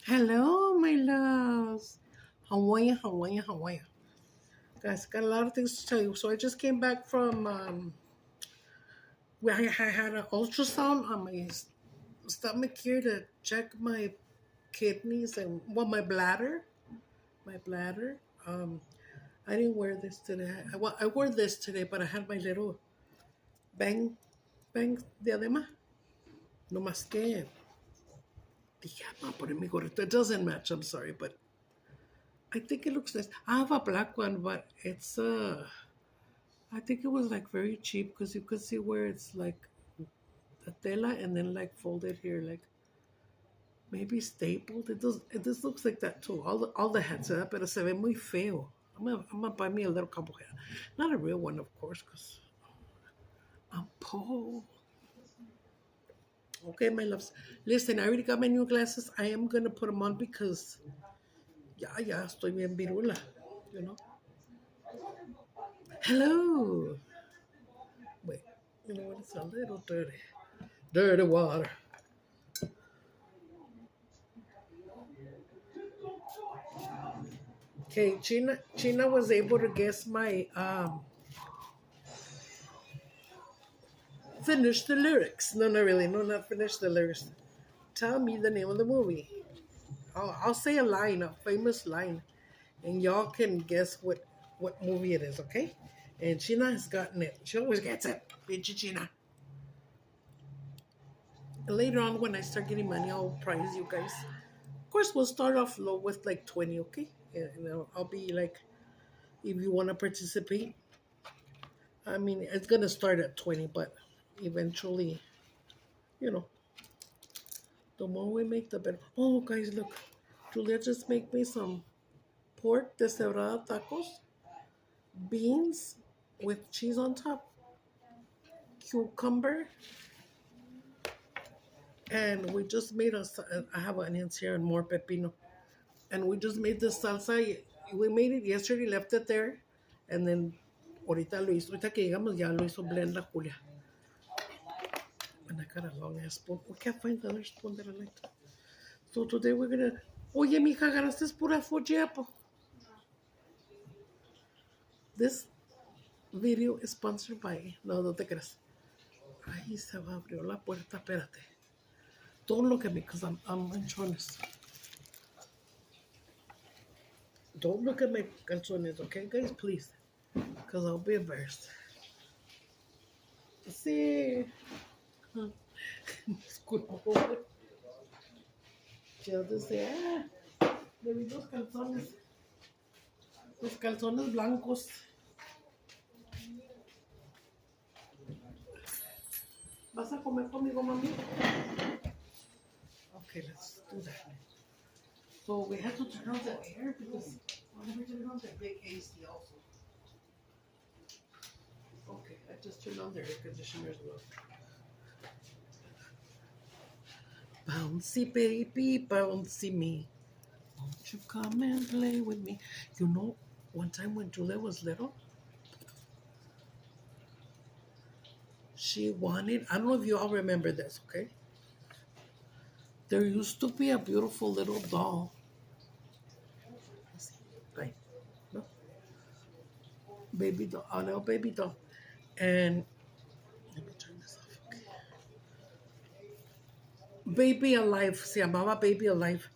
Hello, my loves. How are you? How are you? How are you? Guys, got a lot of things to tell you. So I just came back from where I had an ultrasound on my stomach here to check my kidneys and my bladder. My bladder. Um, I didn't wear this today. I wore this today, but I had my little bang diadema. No más que dije, "Ah, poner mi gorrito." It doesn't match. I'm sorry, but I think it looks nice. I have a black one, but it's I think it was like very cheap because you could see where it's like the tela and then like folded here, like maybe stapled. It does. It just looks like that too. All the hats, pero se ve muy feo. I'm gonna buy me a little couple hat, not a real one, of course, because I'm poor. Okay, my loves. Listen, I already got my new glasses. I am gonna put them on because ya estoy bien virula, you know. Hello. Wait, you know what? It's a little dirty. Dirty water. Okay, China was able to guess my finish the lyrics. No, not really. No, not finish the lyrics. Tell me the name of the movie. I'll say a line, a famous line, and y'all can guess what movie it is. Okay? And China has gotten it. She always gets it. Bitchy China. And later on, when I start getting money, I'll prize you guys. Of course, we'll start off low with like 20. Okay? And I'll be like, if you want to participate, I mean, it's gonna start at 20, but eventually, you know, the more we make, the better. Oh, guys, look, Julia just make me some pork deshebrada tacos, beans with cheese on top, cucumber, and we just made I have onions here and more pepino, and we just made the salsa. We made it yesterday, left it there, and then ahorita que llegamos ya lo hizo blend la Julia. And I got a long ass spoon. We can't find the other spoon that I liked. So today we're gonna. Oye, mija, ganaste pura Fuji apple. This video is sponsored by. No te creas. Ahí se va abrió la puerta, espérate. Don't look at me because I'm anchones. Don't look at my calzones, okay, guys, please? Because I'll be embarrassed. Sí. Disculpa. Yo decía, le vi los calzones. Los calzones blancos. ¿Vas a comer conmigo, mami? Okay, let's do that. So we had to turn on the air because let me turn on the big AC also. Okay, I just turned on the air conditioner as well. Bouncy baby, bouncy me. Won't you come and play with me? You know, one time when Julia was little, she wanted, I don't know if you all remember this, okay? There used to be a beautiful little doll. Right? No? Baby doll, a little baby doll. And let me turn this off, okay? Baby Alive, se llamaba Baby Alive.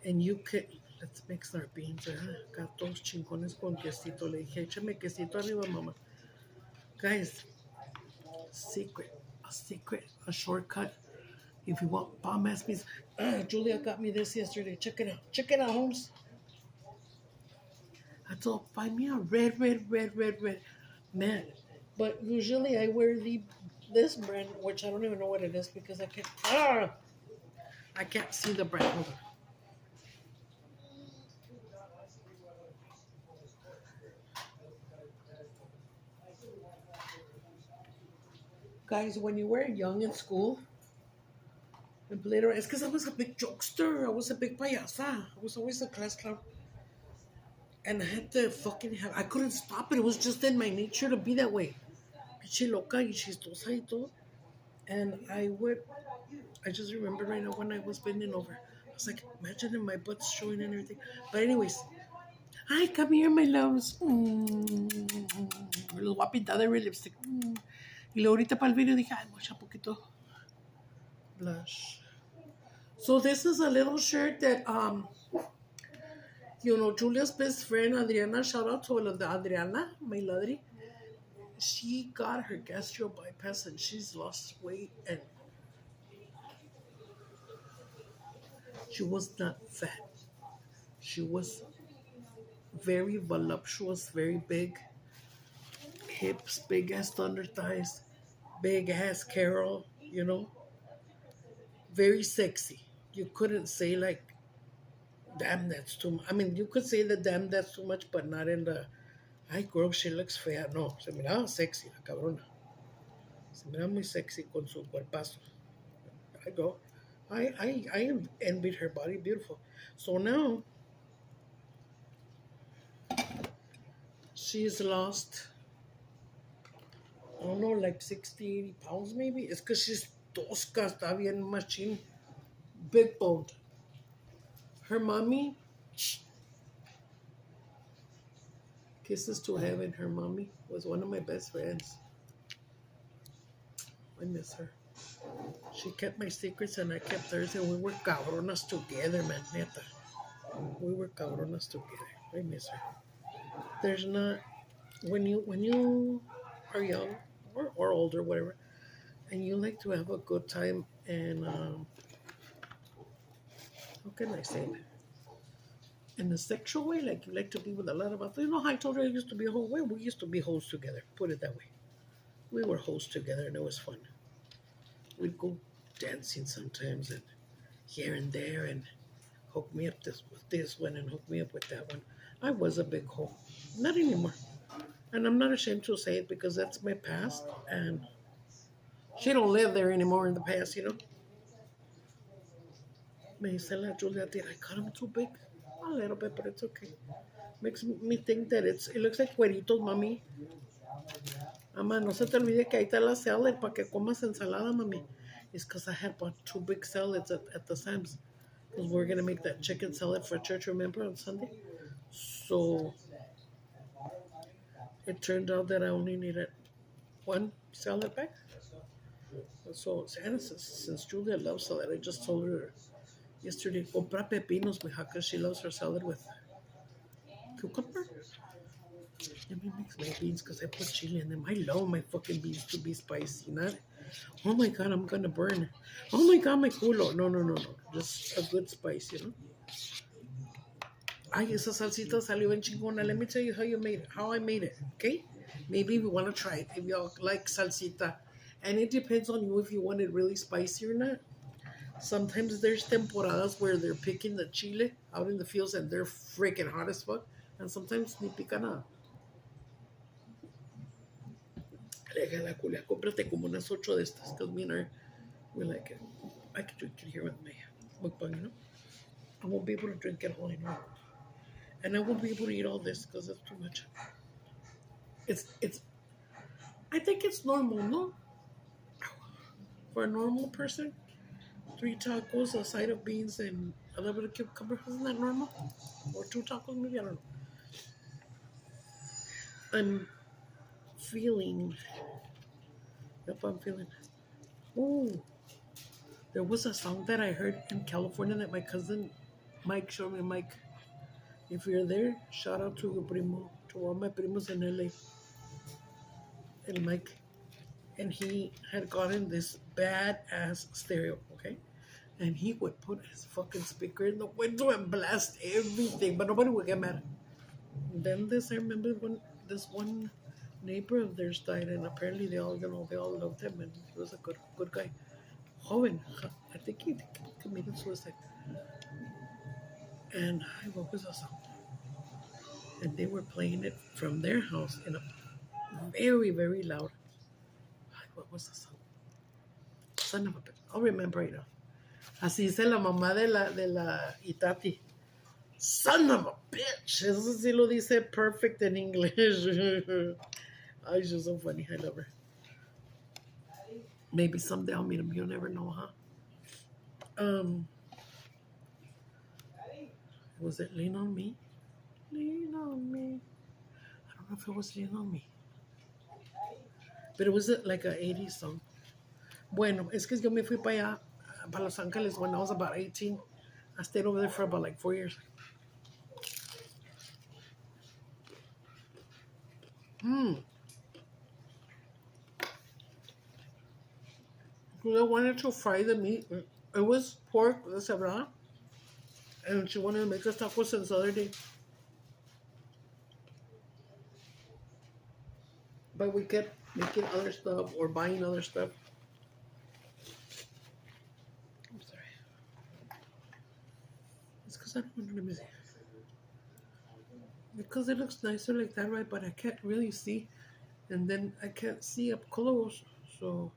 And you could, let's mix our beans. Gatos chingones con quesito. Le dije, échame quesito arriba, mama. Guys, a secret, a shortcut. If you want bomb ass beans. Julia got me this yesterday. Check it out. Check it out, Holmes. I told, find me a red. Man. But usually I wear this brand, which I don't even know what it is because I can't see the brand. Hold on. Guys, when you were young in school, and later, it's because I was a big jokester. I was a big payasa. I was always a class clown. And I had to fucking have, I couldn't stop it. It was just in my nature to be that way. Pinche loca y chistosa y todo. And I just remember right now when I was bending over. was like, imagine if my butt's showing and everything. But anyways, hi, come here, my loves. Los voy a pintar de lipstick. Y luego ahorita para el video dije, ay, mucha poquito blush. So this is a little shirt that, Julia's best friend, Adriana, shout out to Adriana, my ladri. She got her gastro bypass and she's lost weight and she was not fat. She was very voluptuous, very big hips, big ass thunder thighs, big ass Carol, very sexy. You couldn't say like, damn, that's too much. I mean, you could say that, damn, that's too much, but not in the, ay, girl, she looks fea. No, se miraba sexy, la cabrona. Se miraba muy sexy con su cuerpazo. I go, I envied her body, beautiful. So now, she's lost, I don't know, like 60, 80 pounds maybe. It's because she's tosca, está bien machine, big boned. Her mommy, kisses to heaven, her mommy was one of my best friends. I miss her. She kept my secrets and I kept hers, and we were cabronas together, man, neta. We were cabronas together. I miss her. There's not, when you are young or older, whatever, and you like to have a good time, and how can I say it? In a sexual way, like you like to be with a lot of us. How I told her I used to be a whole way. We used to be hoes together. Put it that way. We were hoes together, and it was fun. We'd go dancing sometimes, and here and there, and hook me up with this one, and hook me up with that one. I was a big hoe. Not anymore. And I'm not ashamed to say it because that's my past, and she don't live there anymore in the past, Me dice la Julia, did I cut him too big? A little bit, but it's okay. Makes me think that it looks like cueritos, mami. Ama, no se te olvide que ahí está la salad para que comas ensalada, mami. It's because I had bought 2 big salads at the Sam's. Because we're going to make that chicken salad for church, remember, on Sunday? So it turned out that I only needed 1 salad bag. So since Julia loves salad, I just told her yesterday, compra pepinos, mija, because she loves her salad with cucumber. Let me mix my beans because I put chili in them. I love my fucking beans to be spicy. Not, oh my God, I'm going to burn. Oh my God, my culo. No. Just a good spice, Ay, esa salsita salió en chingona. Let me tell you how I made it, okay? Maybe we want to try it if y'all like salsita. And it depends on you if you want it really spicy or not. Sometimes there's temporadas where they're picking the chile out in the fields and they're freaking hot as fuck. And sometimes ni pica nada. Déjala, culia, cómprate como unas 8 de estas. Because me and her, we like it. I can drink it here with my mukbang, I won't be able to drink it all, And I won't be able to eat all this because it's too much. I think it's normal, no? For a normal person, 3 tacos, a side of beans, and a little bit of cucumber. Isn't that normal? Or 2 tacos, maybe? I don't know. I'm feeling. Yep, I'm feeling. Ooh. There was a song that I heard in California that my cousin Mike showed me. Mike, if you're there, shout out to your primo, to all my primos in LA. And Mike. And he had gotten this badass stereo, okay? And he would put his fucking speaker in the window and blast everything, but nobody would get mad. And then I remember this one neighbor of theirs died, and apparently they all loved him, and he was a good guy. Joven, I think he committed suicide. And what was the song? And they were playing it from their house in a very, very loud. What was the song? Son of a bitch. I'll remember it now. Así dice la mamá de la Itati. Son of a bitch. Eso sí lo dice perfect in English. Oh, she's so funny. I love her. Maybe someday I'll meet him. You'll never know, huh? Was it Lean on Me? Lean on Me. I don't know if it was Lean on Me. But it was like an 80s song. Bueno, es que yo me fui para allá, para Los Ángeles, when I was about 18. I stayed over there for about like 4 years. I wanted to fry the meat. It was pork, the cebrada. And she wanted to make us tacos since the other day. But we kept making other stuff or buying other stuff. I'm sorry. It's because I don't want to miss it. Because it looks nicer like that, right? But I can't really see. And then I can't see up close. So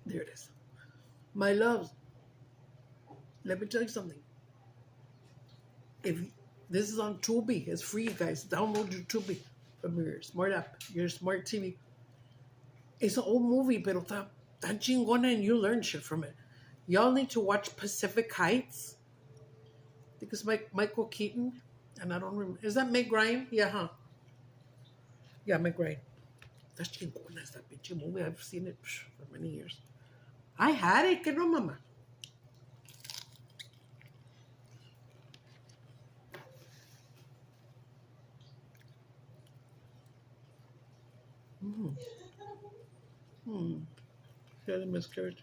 there it is. My loves, let me tell you something. If this is on Tubi, it's free, guys. Download your Tubi from your smart app, your smart TV. It's an old movie, pero tan chingona, and you learn shit from it. Y'all need to watch Pacific Heights. Because Michael Keaton, and I don't remember. Is that Meg Ryan? Yeah, huh? Yeah, Meg Ryan. That's chingona, it's that bitchy movie. I've seen it for many years. I had it, que no, mama. Yeah, the miscarriage.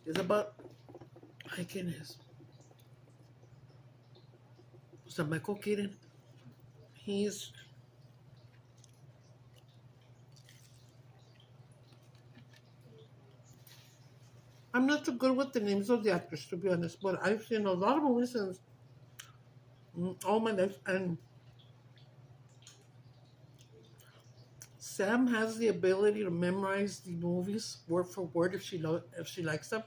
It's about, ay, ¿quién es? So Michael Keaton, he's, I'm not too good with the names of the actors, to be honest, but I've seen a lot of movies since all my life, and Sam has the ability to memorize the movies word for word if she likes them.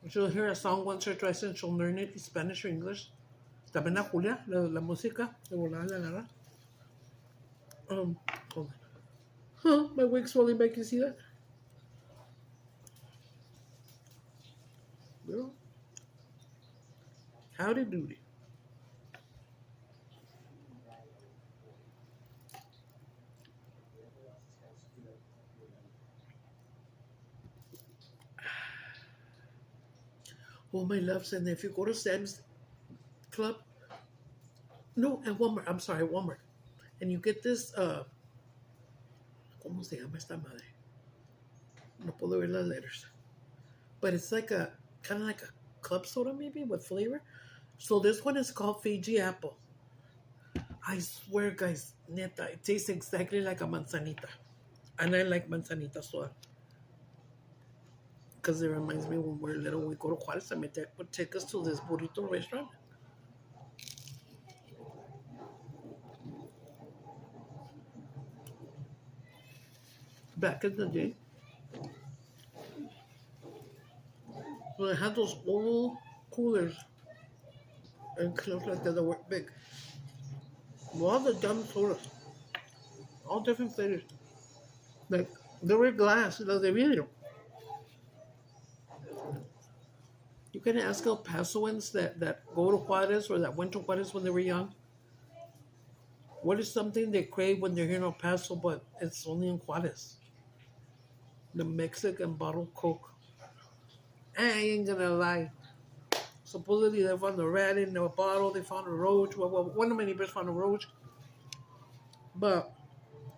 She'll hear a song once or twice and she'll learn it in Spanish or English. También a Julia, la música, de volada, la nada. Hold on. Huh, my wig's falling back, you see that? Girl. Howdy doody. Oh, my loves, and if you go to Sam's Club, no, at Walmart, I'm sorry, Walmart, and you get this, ¿cómo se llama esta madre? No puedo ver las letters. But it's like a, kind of like a club soda maybe with flavor. So this one is called Fiji Apple. I swear, guys, neta, it tastes exactly like a manzanita. And I like manzanita soda. Because it reminds me when we were little, we go to Juarez and my dad would take us to this burrito restaurant. Back in the day. So they had those old coolers and clothes like that were big. All the dumb sodas. All different flavors. Like, they were glass, los de vidrio. You can ask El Pasoans that go to Juarez or that went to Juarez when they were young. What is something they crave when they're here in El Paso, but it's only in Juarez? The Mexican bottled Coke. I ain't gonna lie. Supposedly they found a rat in the bottle, they found a roach. Well, one of my neighbors found a roach. But,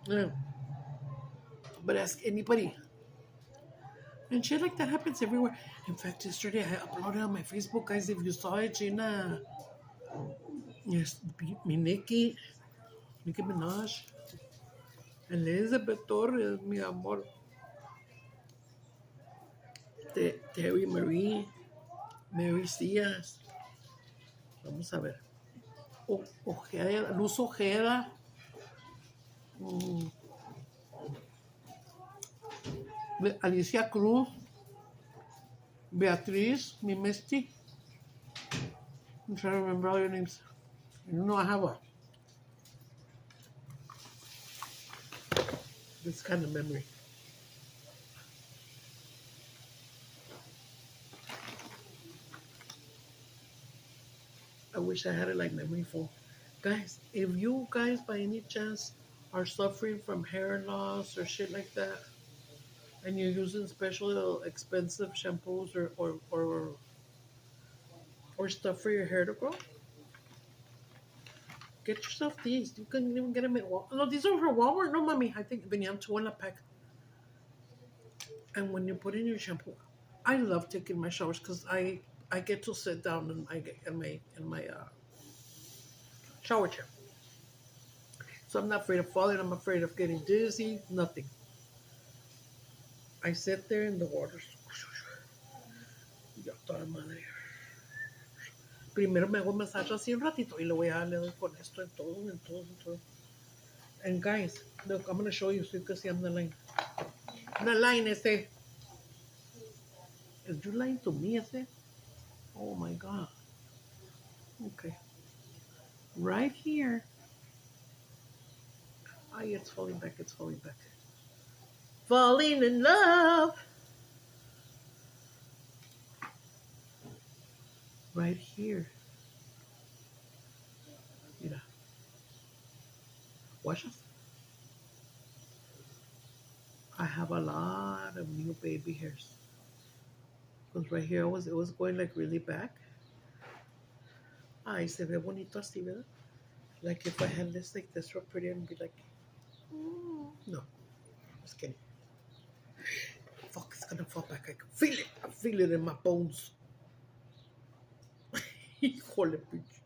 yeah. But ask anybody. And shit like that happens everywhere. In fact, yesterday I uploaded on my Facebook, guys, if you saw it, Gina. Yes, mi Nicki Minaj. Elizabeth Torres, mi amor. Terry Marie. Mary Cias. Vamos a ver. Ojeda, Luz Ojeda. Alicia Cruz. Beatriz, mi Misty. I'm trying to remember all your names. You know I have a This kind of memory. I wish I had it like memory foam. Guys, if you guys by any chance are suffering from hair loss or shit like that, and you're using special expensive shampoos or stuff for your hair to grow, get yourself these. You can even get them at Walmart. No, these are for Walmart. No, mommy. I think venían two in a pack. And when you put in your shampoo, I love taking my showers because I get to sit down in my shower chair. So I'm not afraid of falling. I'm afraid of getting dizzy. Nothing. I sit there in the water. Ya toda madre. Primero me hago masaje así un ratito y luego ya le doy con esto en todo, en todo, en todo. And guys, look, I'm going to show you so you can see I'm the line. The line ese. Is you lying to me ese? Oh my God. Okay. Right here. Ay, it's falling back, it's falling back. Falling in love. Right here. Mira. Watch us. I have a lot of new baby hairs. Because right here it was going like really back. Ay, se ve bonito así, ¿verdad? Like if I had this like this real pretty and be like, no. Just kidding. Fuck, it's gonna fall back. I can feel it. I feel it in my bones. Híjole, pinche.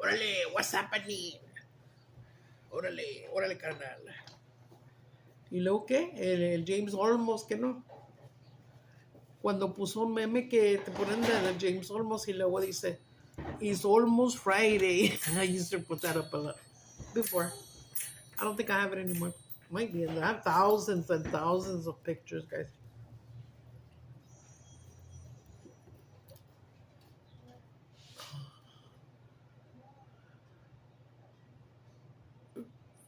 Órale, what's happening? Órale, órale, carnal. ¿Y luego qué? El James Olmos, que no. Cuando puso un meme que te ponen de James Olmos y luego dice, it's almost Friday. I used to put that up a lot before. I don't think I have it anymore. Might be. I have thousands and thousands of pictures, guys.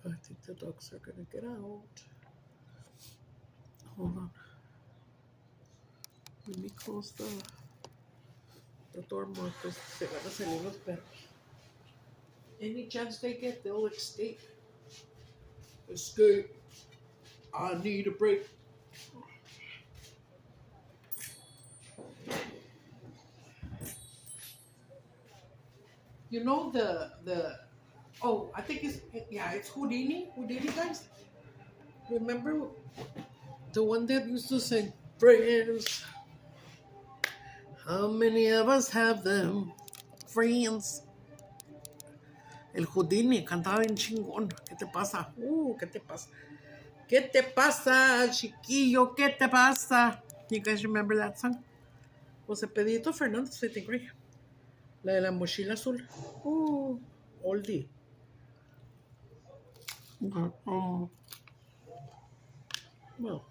I think the dogs are gonna get out. Hold on. Let me close the door more because se van a salir los perros. Any chance they get, they'll escape. Escape. I need a break. You know the oh, I think it's Houdini, guys. Remember the one that used to sing friends? How many of us have them? Friends. El Houdini cantaba bien chingón. ¿Qué te pasa? ¿Qué te pasa? ¿Qué te pasa, chiquillo? ¿Qué te pasa? You guys remember that song? Was it Pedrito Fernández, I think, right? La de la mochila azul. Oldie. Well,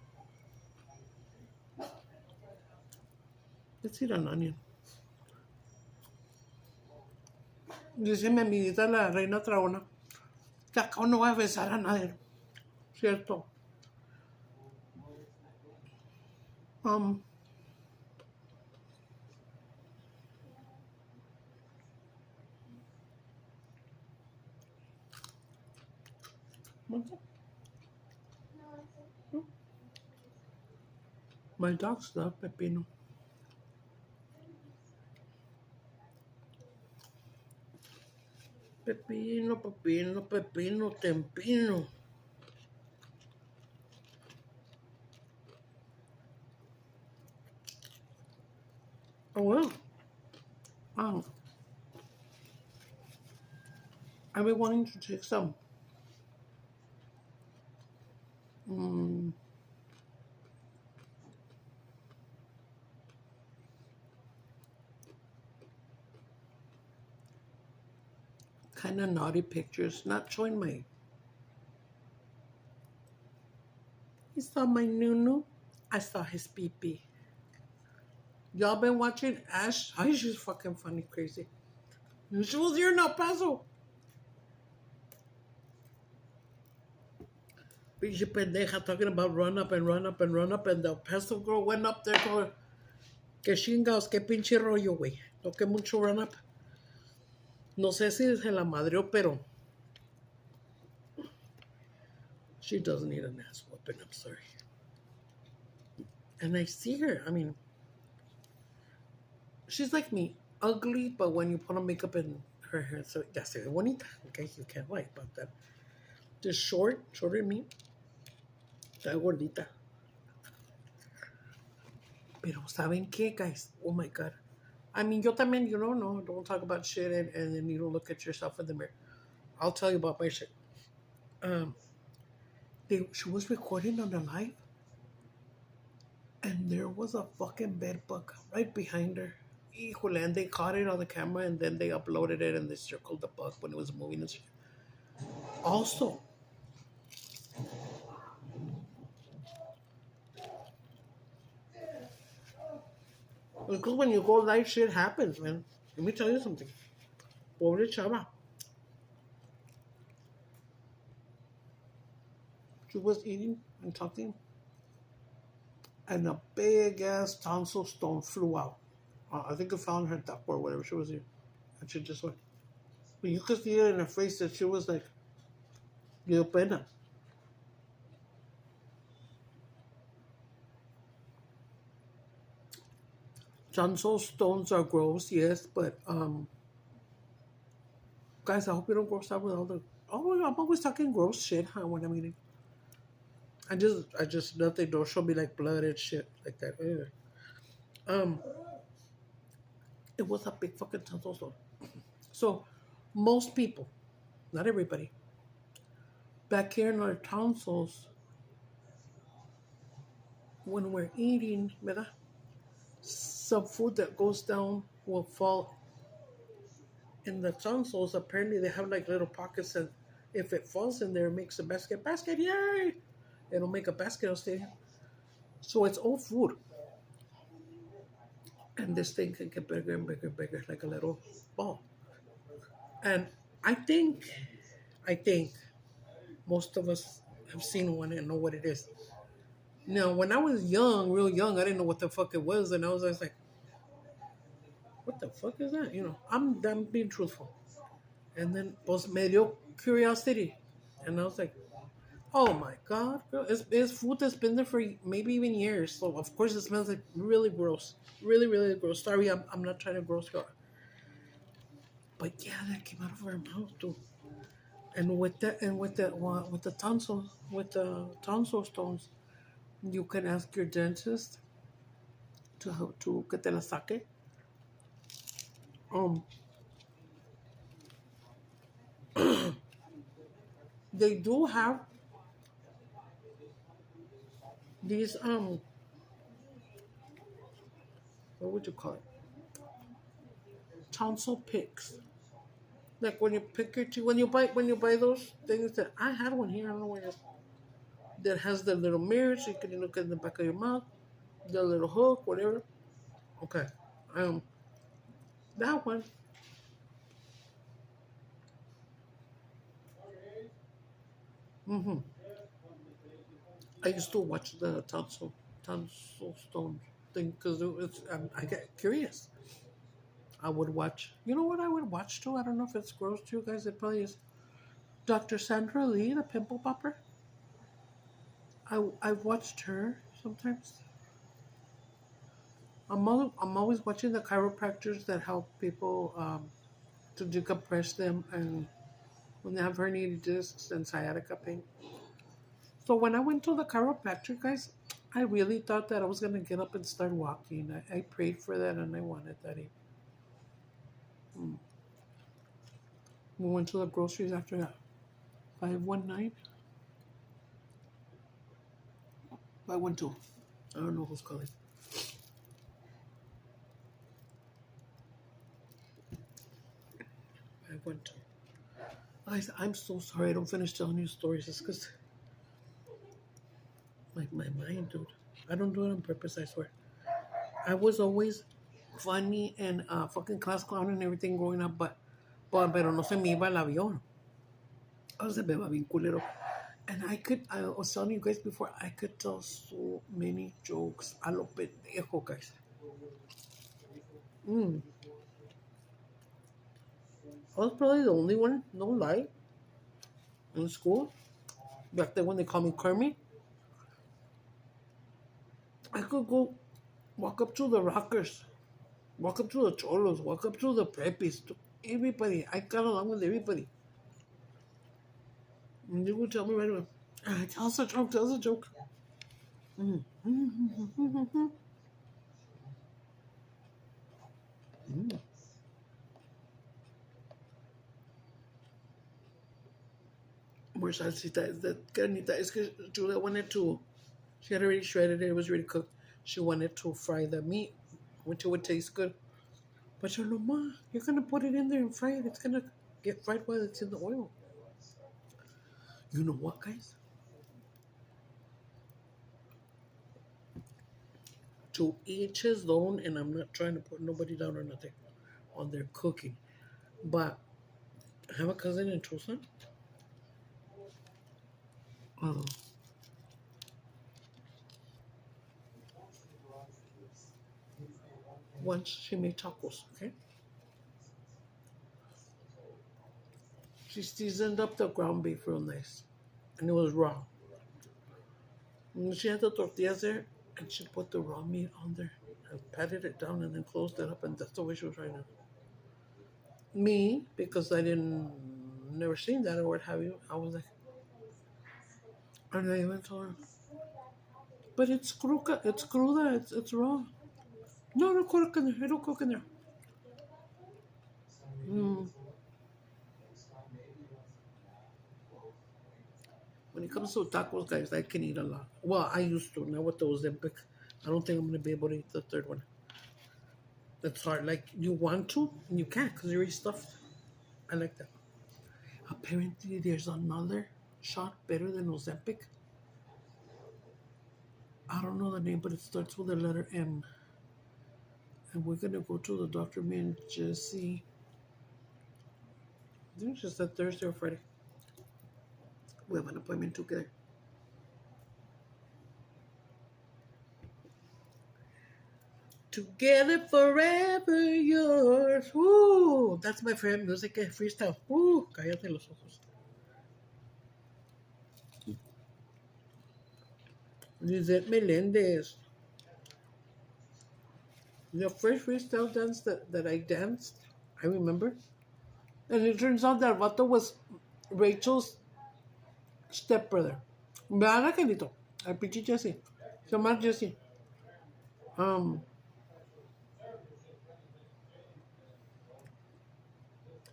let's eat an onion. Dice mi amiguita la reina Traona, que acá no va a besar a nadie. ¿Cierto? My dogs love pepino. Pepino, pepino, pepino, tempino. Oh, well. I've been wanting to take some. Kind of naughty pictures, not showing my. You saw my nunu? I saw his pee-pee. Y'all been watching Ash? She's fucking funny, crazy. She was here in El Paso. Pinche pendeja talking about run up and run up and run up, and the pencil girl went up there going, que chingados, que pinche rollo, güey. No que mucho run up. No sé si se la madreó, pero she doesn't need an ass whooping, I'm sorry. And I see her, I mean, she's like me, ugly, but when you put on makeup and her hair, so ya se ve bonita, okay, you can't lie about that. Just shorter than me, está gordita. Pero ¿saben qué, guys? Oh my God. I mean, yo también, you know, no, don't talk about shit and then you don't look at yourself in the mirror. I'll tell you about my shit. She was recording on the live, and there was a fucking bed bug right behind her. Híjole, and they caught it on the camera, and then they uploaded it, and they circled the bug when it was moving and shit. Also, because when you go live, shit happens, man. Let me tell you something. Pobre chava. She was eating and talking, and a big ass tonsil stone flew out. I think it fell on her top or whatever she was eating. And she just went. But you could see it in her face that she was like, dio pena. Tonsil stones are gross, yes, but guys, I hope you don't gross out with all the. Oh, I'm always talking gross shit, huh? When I'm eating, I just nothing. Don't show me like blood and shit like that. Ew. It was a big fucking tonsil stone. So, most people, not everybody, back here in our tonsils, when we're eating, ¿verdad? Some food that goes down will fall in the tonsils. Apparently, they have like little pockets, and if it falls in there, it makes a basket. Basket, yay! It'll make a basket. It'll stay. So it's all food, and this thing can get bigger and bigger and bigger, like a little ball. And I think most of us have seen one and know what it is. Now, when I was young, real young, I didn't know what the fuck it was, and I was just like, "What the fuck is that?" You know, I'm being truthful. And then, pues, me dio curiosity, and I was like, "Oh my God, girl, it's food that's been there for maybe even years." So of course it smells like really gross, really really gross. Sorry, I'm not trying to gross you, but yeah, that came out of her mouth too. And with the tonsil stones, you can ask your dentist to help to que te la saque. They do have these what would you call it? Tonsil picks. Like when you pick your teeth, when you buy those things that I had one here, I don't know where it is. That has the little mirror so you can look in the back of your mouth, the little hook, whatever. Okay. That one. I used to watch the tonsil stone thing because I get curious. I would watch. You know what I would watch too? I don't know if it's gross to you guys. It probably is. Dr. Sandra Lee, the pimple popper. I've watched her sometimes. I'm always watching the chiropractors that help people to decompress them and when they have herniated discs and sciatica pain. So when I went to the chiropractor, guys, I really thought that I was gonna get up and start walking. I prayed for that and I wanted that. We went to the groceries after that. 519. 512. I don't know who's calling. 512. Guys, I'm so sorry I don't finish telling you stories. It's because my mind, dude. I don't do it on purpose, I swear. I was always funny and fucking class clown and everything growing up, pero no se me iba el avión. O se me va bien culero. And I was telling you guys before, I could tell so many jokes. A lo pendejo, guys. Mm. I was probably the only one, no lie, in school. Back then when they called me Kermit, I could go walk up to the rockers, walk up to the cholos, walk up to the preppies, to everybody. I got along with everybody. And they would tell me right away, tell us a joke, tell us a joke. Mm. Mm. Mm. Where's salsita? Is that carnita? It's because Julia wanted to, she had already shredded it, it was already cooked. She wanted to fry the meat, which it would taste good. But she said, Ma, you're going to put it in there and fry it. It's going to get fried while it's in the oil. You know what, guys? To each his own, and I'm not trying to put nobody down or nothing on their cooking. But I have a cousin in Tucson. Um, Once she made tacos, okay? She seasoned up the ground beef real nice. And it was raw. And she had the tortillas there, and she put the raw meat on there and patted it down and then closed it up, and that's the way she was trying to. Me, because I didn't, never seen that or what have you, I was like, and I even told her, but it's cruda, it's raw. No, don't cook in there, I don't cook in there. Mm. When it comes to tacos, guys, I can eat a lot. Well, I used to, now with the Ozempic. I don't think I'm going to be able to eat the third one. That's hard. Like, you want to, and you can't because you're already stuffed. I like that. Apparently, there's another shot better than Ozempic. I don't know the name, but it starts with the letter M. And we're going to go to the doctor, me and Jesse. I think it's just that Thursday or Friday. We have an appointment together. Together forever yours. Woo! That's my favorite music, freestyle. Woo! Cállate los ojos. Lizette Melendez. The first freestyle dance that I danced, I remember. And it turns out that Vato was Rachel's stepbrother. ¿Verdad, Canito? Al pinche Jesse. Se llama Jesse. Um,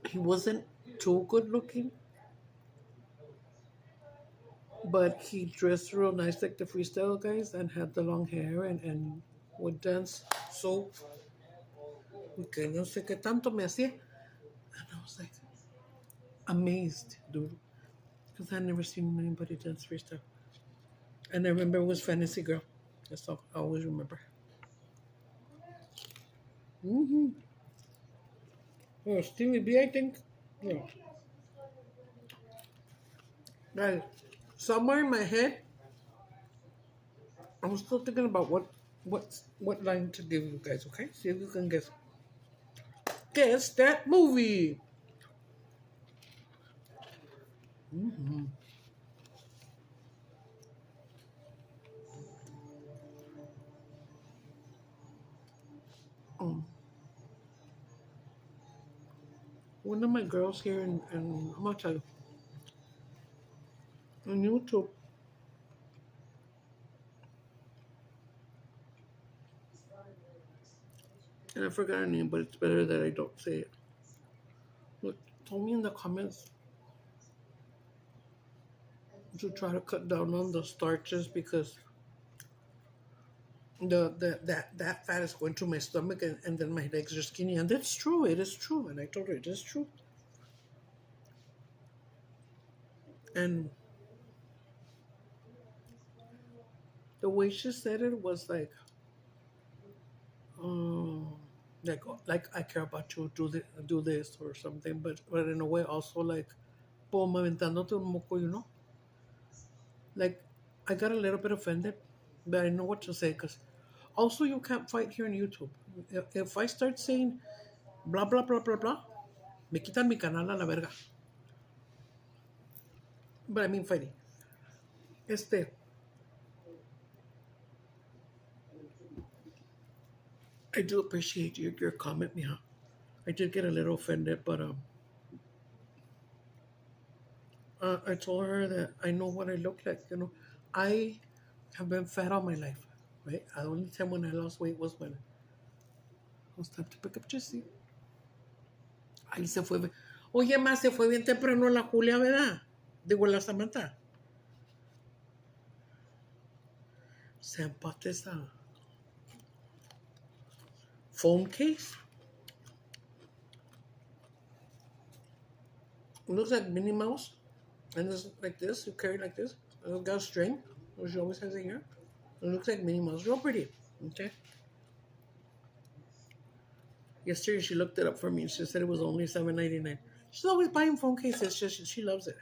he wasn't too good looking, but he dressed real nice like the freestyle guys and had the long hair and would dance so que no sé qué tanto me hacía. And I was like amazed, dude. Because I'd never seen anybody dance freestyle. And I remember it was Fantasy Girl. That's all I always remember. Mm-hmm. Oh, Stevie B, I think. Yeah. Guys, somewhere in my head, I'm still thinking about what line to give you guys, okay? See if you can guess. Guess that movie. Mm-hmm. Um, One of my girls here in I'm gonna tell you, on YouTube, and I forgot her name, but it's better that I don't say it. Look, told me in the comments to try to cut down on the starches because that fat is going to my stomach and then my legs are skinny, and that's true. It is true, and I told her it is true. And the way she said it was um, like I care about you, do this or something, but in a way also like, boom, aventándote un moco, you know. Like, I got a little bit offended, but I know what to say because also you can't fight here on YouTube. If I start saying blah, blah, blah, blah, blah, me quitan mi canal a la verga. But I mean fighting. Este, I do appreciate your comment, Mija. I did get a little offended, but I told her that I know what I look like. You know, I have been fat all my life, right? The only time when I lost weight was when it was time to pick up Jesse. Ahí se fue. Oye, más se fue bien temprano la Julia, ¿verdad? Digo, la Samantha. Se empate esa phone case. It looks like Minnie Mouse. And it's like this. You carry it like this. And it's got a string, which she always has in here. It looks like Minnie Mouse. Real pretty. Okay. Yesterday she looked it up for me. She said it was only $7.99. She's always buying phone cases. She loves it.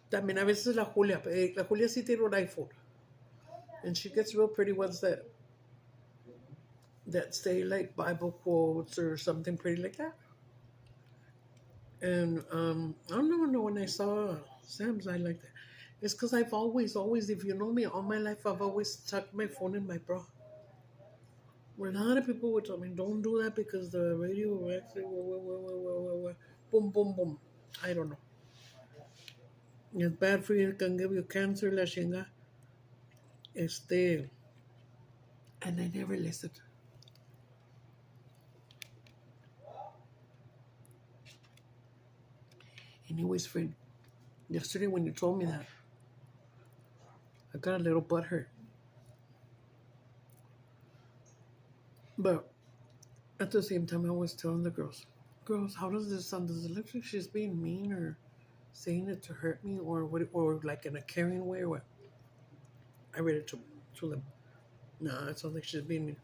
También a veces la Julia. La Julia sí tiene un iPhone. And she gets real pretty ones that say like Bible quotes or something pretty like that. And I don't know when I saw Sam's, I like that. It's because I've always, if you know me, all my life, I've always tucked my phone in my bra. Where a lot of people would tell me, don't do that because the radio will actually, boom, boom, boom. I don't know. It's bad for you, it can give you cancer, la chinga. And I never listened. Anyways, friend, yesterday when you told me that, I got a little butthurt. But at the same time, I was telling the girls, how does this sound? Does it look like she's being mean or saying it to hurt me or what, or like in a caring way or what? I read it to them. No, it sounds like she's being mean.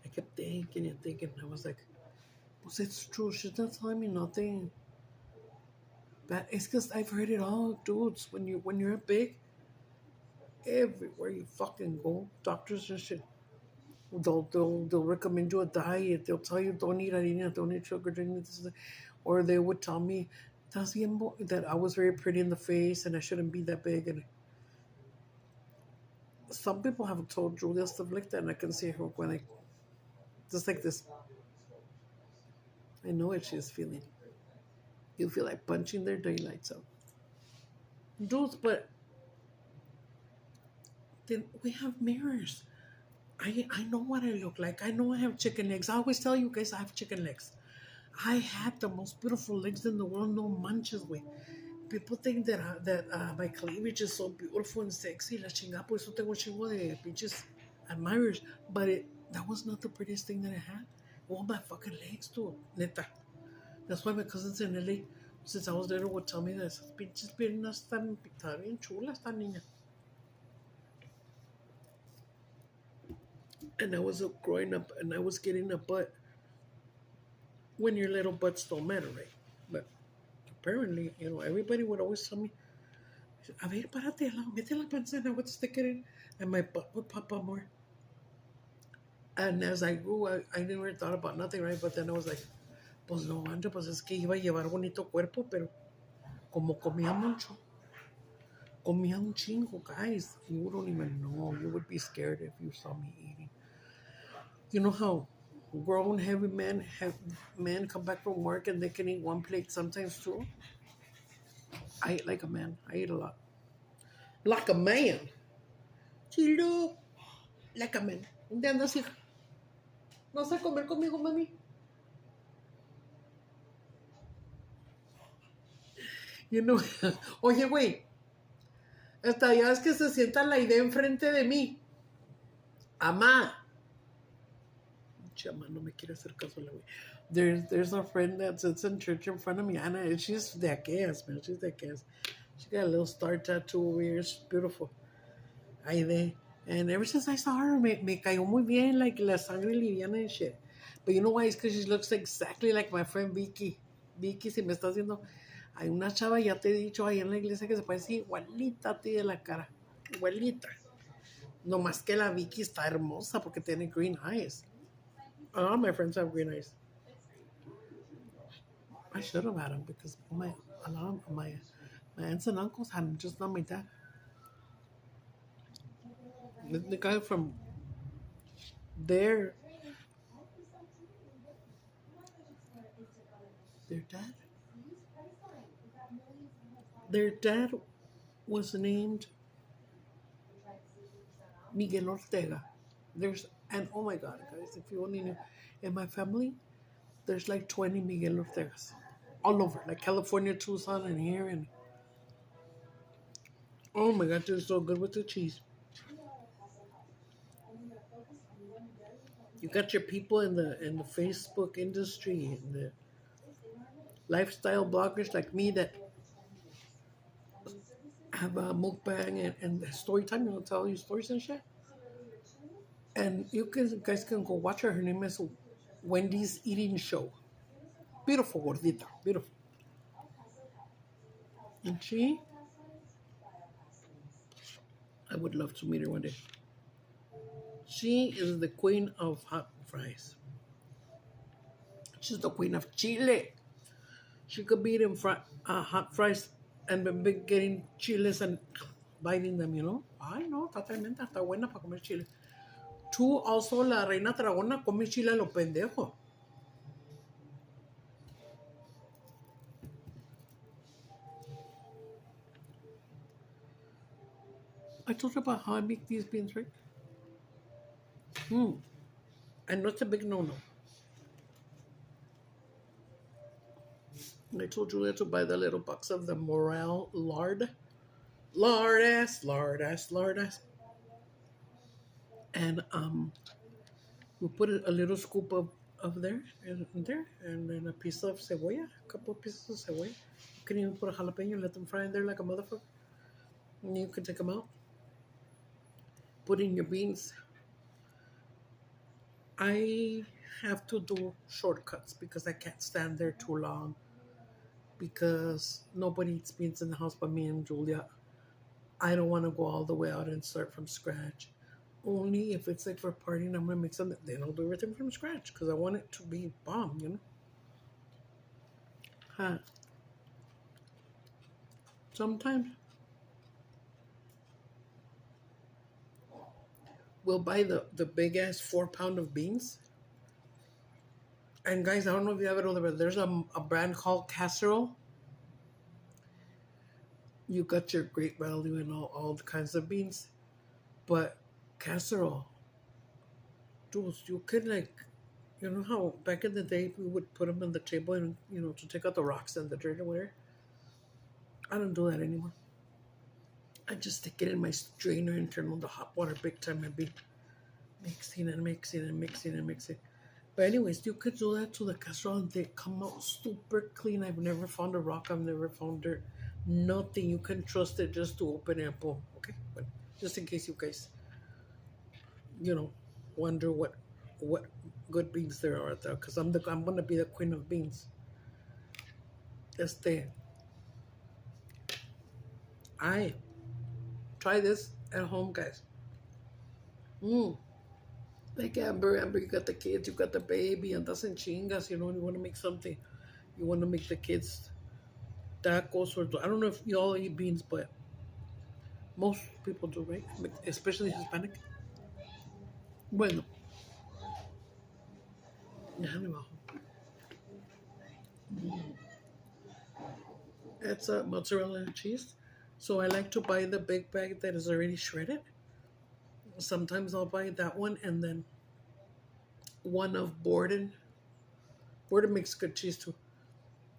I kept thinking and thinking. I was like, well, it's true. She's not telling me nothing. But it's because I've heard it all, dudes. When you're big, everywhere you fucking go, doctors and shit, they'll recommend you a diet. They'll tell you don't eat harina, don't eat sugar, don't eat this, or they would tell me that I was very pretty in the face and I shouldn't be that big. And some people have told Julia stuff like that, and I can see her when I just like this. I know what she's feeling. You feel like punching their daylights out, dudes. But then we have mirrors. I know what I look like. I know I have chicken legs. I always tell you guys I have chicken legs. I had the most beautiful legs in the world, no manches, way. People think that my cleavage is so beautiful and sexy. La chingada, por eso tengo chingo de pinches admirers. But that was not the prettiest thing that I had. All my fucking legs, too. Neta. That's why my cousins in LA, since I was little, would tell me that pinches piernas están bien chulas, esta niña. And I was growing up and I was getting a butt when your little butts don't matter, right? But apparently, everybody would always tell me, a ver, párate, mete la panza and I would stick it in, and my butt would pop up more. And as I grew, I never thought about nothing, right? But then I was like, pues no, Andrea, pues es que iba a llevar bonito cuerpo, pero como comía mucho, comía un chingo, guys. You don't even know. You would be scared if you saw me eating. You know how grown, heavy men come back from work and they can eat one plate sometimes too? I eat like a man. I eat a lot. Like a man. Chulo. Like a man. ¿Dónde andas, hija? ¿No vas a comer conmigo, mami? Oye, güey. Hasta ya es que se sienta la idea enfrente de mí. Amá. Chama, no me quiere hacer caso la güey. There's a friend that sits in church in front of me, Anna, and she's de aquellas, man. She's de aquellas. She got a little star tattoo over here. It's beautiful. Ahí. And ever since I saw her, me cayó muy bien, like la sangre liviana and shit. But you know why? It's because she looks exactly like my friend Vicky. Vicky, si me está haciendo... Hay una chava, ya te he dicho, ahí en la iglesia que se parece igualita a ti de la cara. Igualita. No más que la Vicky está hermosa porque tiene green eyes. A lot of my friends have green eyes. I should have had them because a lot of my aunts and uncles had them, just not my dad. The guy from there, their dad, their dad was named Miguel Ortega. And oh my God, guys, if you only knew, in my family, there's like 20 Miguel Ortegas all over, like California, Tucson, and here. And oh my God, they're so good with the cheese. You got your people in the Facebook industry, and the lifestyle bloggers like me that have a mukbang and story time. You know, tell you stories and shit. And guys can go watch her. Her name is Wendy's Eating Show. Beautiful gordita, beautiful. And I would love to meet her one day. She is the queen of hot fries. She's the queen of Chile. She could be eating hot fries and be getting chiles and biting them, you know. Ay, no, está tremenda, está buena para comer chile. Tú, also, la reina dragona come chile a lo pendejo. I told you about how I make these beans, right? I know it's a big no-no. I told Julia to buy the little box of the morale lard. Lard ass. And we put a little scoop of there, and then a piece of cebolla, a couple of pieces of cebolla. You can even put a jalapeno, let them fry in there like a motherfucker. And you can take them out. Put in your beans. I have to do shortcuts because I can't stand there too long. Because nobody eats beans in the house but me and Julia. I don't want to go all the way out and start from scratch. Only if it's like for a party and I'm going to make something, then I'll do everything from scratch because I want it to be bomb, you know? Huh. Sometimes we'll buy the big ass 4-pound of beans. And guys, I don't know if you have it over there. There's a brand called Casserole. You got your great value and all the kinds of beans. But Casserole, dude, you could like, you know how back in the day we would put them on the table and, you know, to take out the rocks and the dirt or whatever? I don't do that anymore. I just stick it in my strainer and turn on the hot water big time and be mixing. But anyways, you could do that to the casserole and they come out super clean. I've never found a rock. I've never found dirt. Nothing. You can trust it just to open it and boom. Okay? But just in case you guys, you know, wonder what good beans there are out there. Because I'm going to be the queen of beans. I try this at home, guys. Like Amber, you got the kids, you got the baby, and that's in chingas, you know, and you want to make something. You want to make the kids tacos or I don't know if you all eat beans, but most people do, right? Especially Hispanic. Bueno, déjame bajo. It's a mozzarella cheese. So I like to buy the big bag that is already shredded. Sometimes I'll buy that one and then one of Borden. Borden makes good cheese too.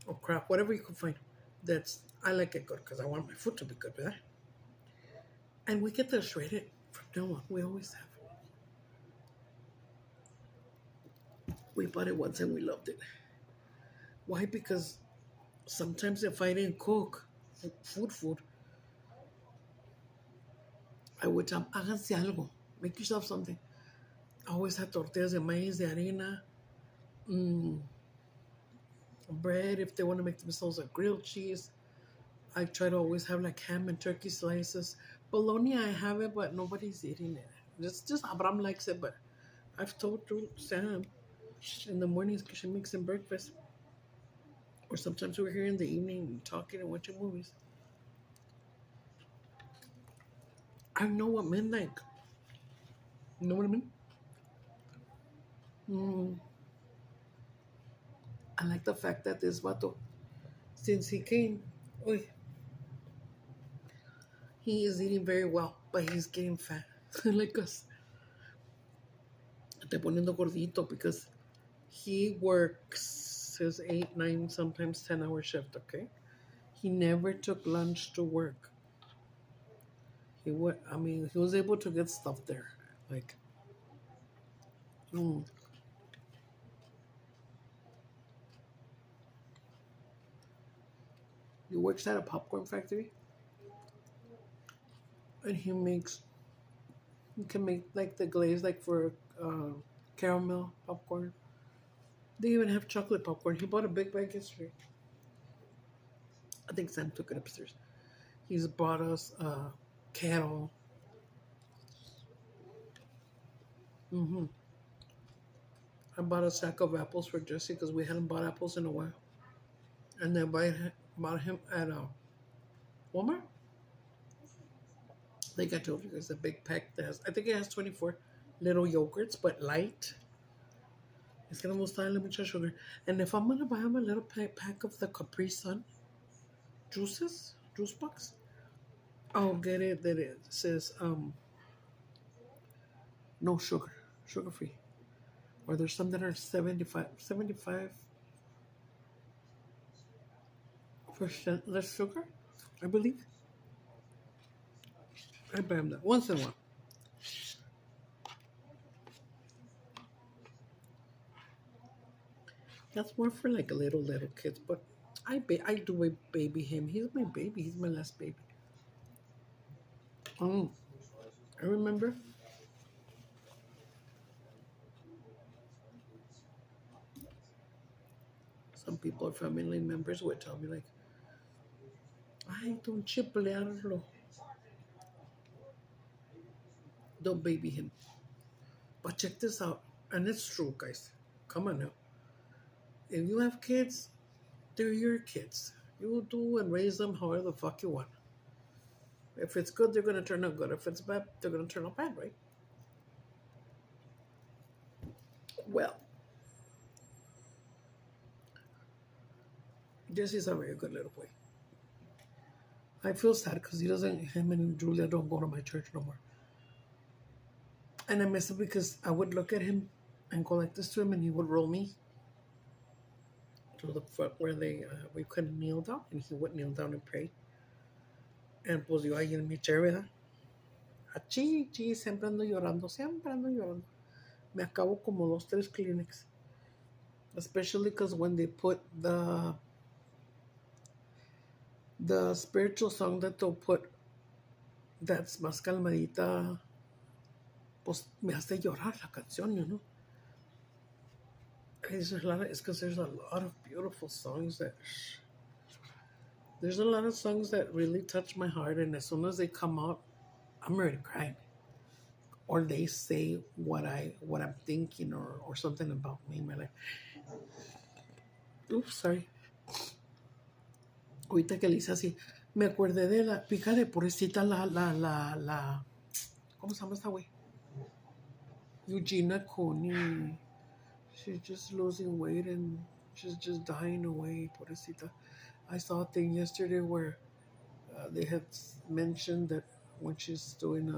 Or crap, whatever you can find. I like it good because I want my food to be good with that. And we get the shredded from now on. We always have. We bought it once and we loved it. Why? Because sometimes if I didn't cook food, I would tell them, háganse algo. Make yourself something. I always had tortillas de maíz, de harina, bread. If they want to make themselves a grilled cheese, I try to always have like ham and turkey slices. Bologna, I have it, but nobody's eating it. Just Abram likes it, but I've told Sam in the mornings because she makes him breakfast. Or sometimes we're here in the evening talking and watching movies. I know what men like. You know what I mean? Mm, I like the fact that this vato, since he came, oy, he is eating very well, but he's getting fat. Like us. Te poniendo gordito because he works his 8, 9, sometimes 10-hour shift, okay? He never took lunch to work. He was able to get stuff there. Like, mm, he works at a popcorn factory and he can make like the glaze like for caramel popcorn. They even have chocolate popcorn. He bought a big bag yesterday. I think Sam took it upstairs. He's bought us kettle. Hmm. I bought a sack of apples for Jesse because we hadn't bought apples in a while. And then bought him at Walmart. I think I told you guys a big pack that has, I think it has 24 little yogurts, but light. Es que no me gusta darle mucha sugar. And if I'm going to buy him a little pack of the Capri Sun juice box, I'll get it that it says no sugar free. Or there's some that are 75% less sugar, I believe. I buy them that once in a while. That's more for like little kids, but I do baby him. He's my baby. He's my last baby. Oh, I remember some people or family members would tell me like, "Ay, don't chiplearlo. Don't baby him." But check this out, and it's true, guys. Come on now. If you have kids, they're your kids. You do and raise them however the fuck you want. If it's good, they're gonna turn out good. If it's bad, they're gonna turn out bad, right? Well, Jesse's a very good little boy. I feel sad because him and Julia don't go to my church no more. And I miss him because I would look at him and go like this to him and he would roll me to the front where we couldn't kneel down and he would kneel down and pray. And pues yo ahí en mi chair, ¿verdad? Achí, siempre ando llorando, siempre ando llorando. Me acabo como 2, 3 Kleenex. Especially because when they put the spiritual song that they'll put that's más calmadita, pues me hace llorar la canción, you know. It's because there's a lot of beautiful songs there's a lot of songs that really touch my heart, and as soon as they come out, I'm ready to cry. Or they say what I'm thinking or something about me in my life. Oops, sorry. Ahorita que le hice así, me acordé de la pica de pobrecita la ¿cómo se llama esta güey? Eugenia Coney. She's just losing weight and she's just dying away, pobrecita. I saw a thing yesterday where they had mentioned that when she's doing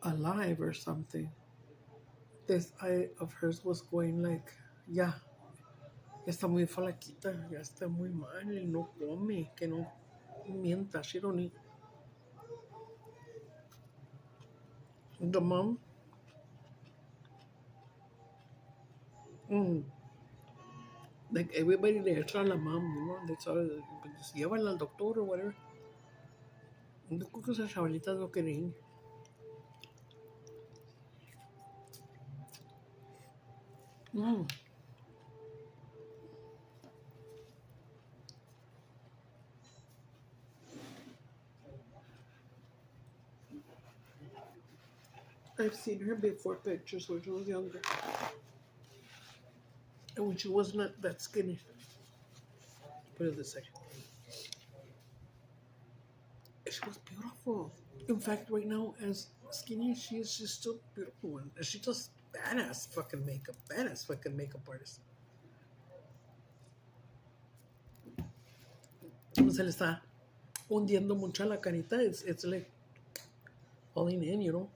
a live or something, this eye of hers was going like, yeah, ya está muy flaquita, ya está muy mal, no come, que no mienta, she don't eat. The mom, like everybody le echa a la mom, you know, they saw pues, llévala al doctor or whatever. Yo creo que esas chavalitas no quieren. Mm. I've seen her before pictures when she was younger. And when she wasn't that skinny. Put it this way. She was beautiful. In fact, right now, as skinny as she is, she's still beautiful. And she does badass fucking makeup. Badass fucking makeup artist. Se le está hundiendo mucho la carita. It's like falling in, you know.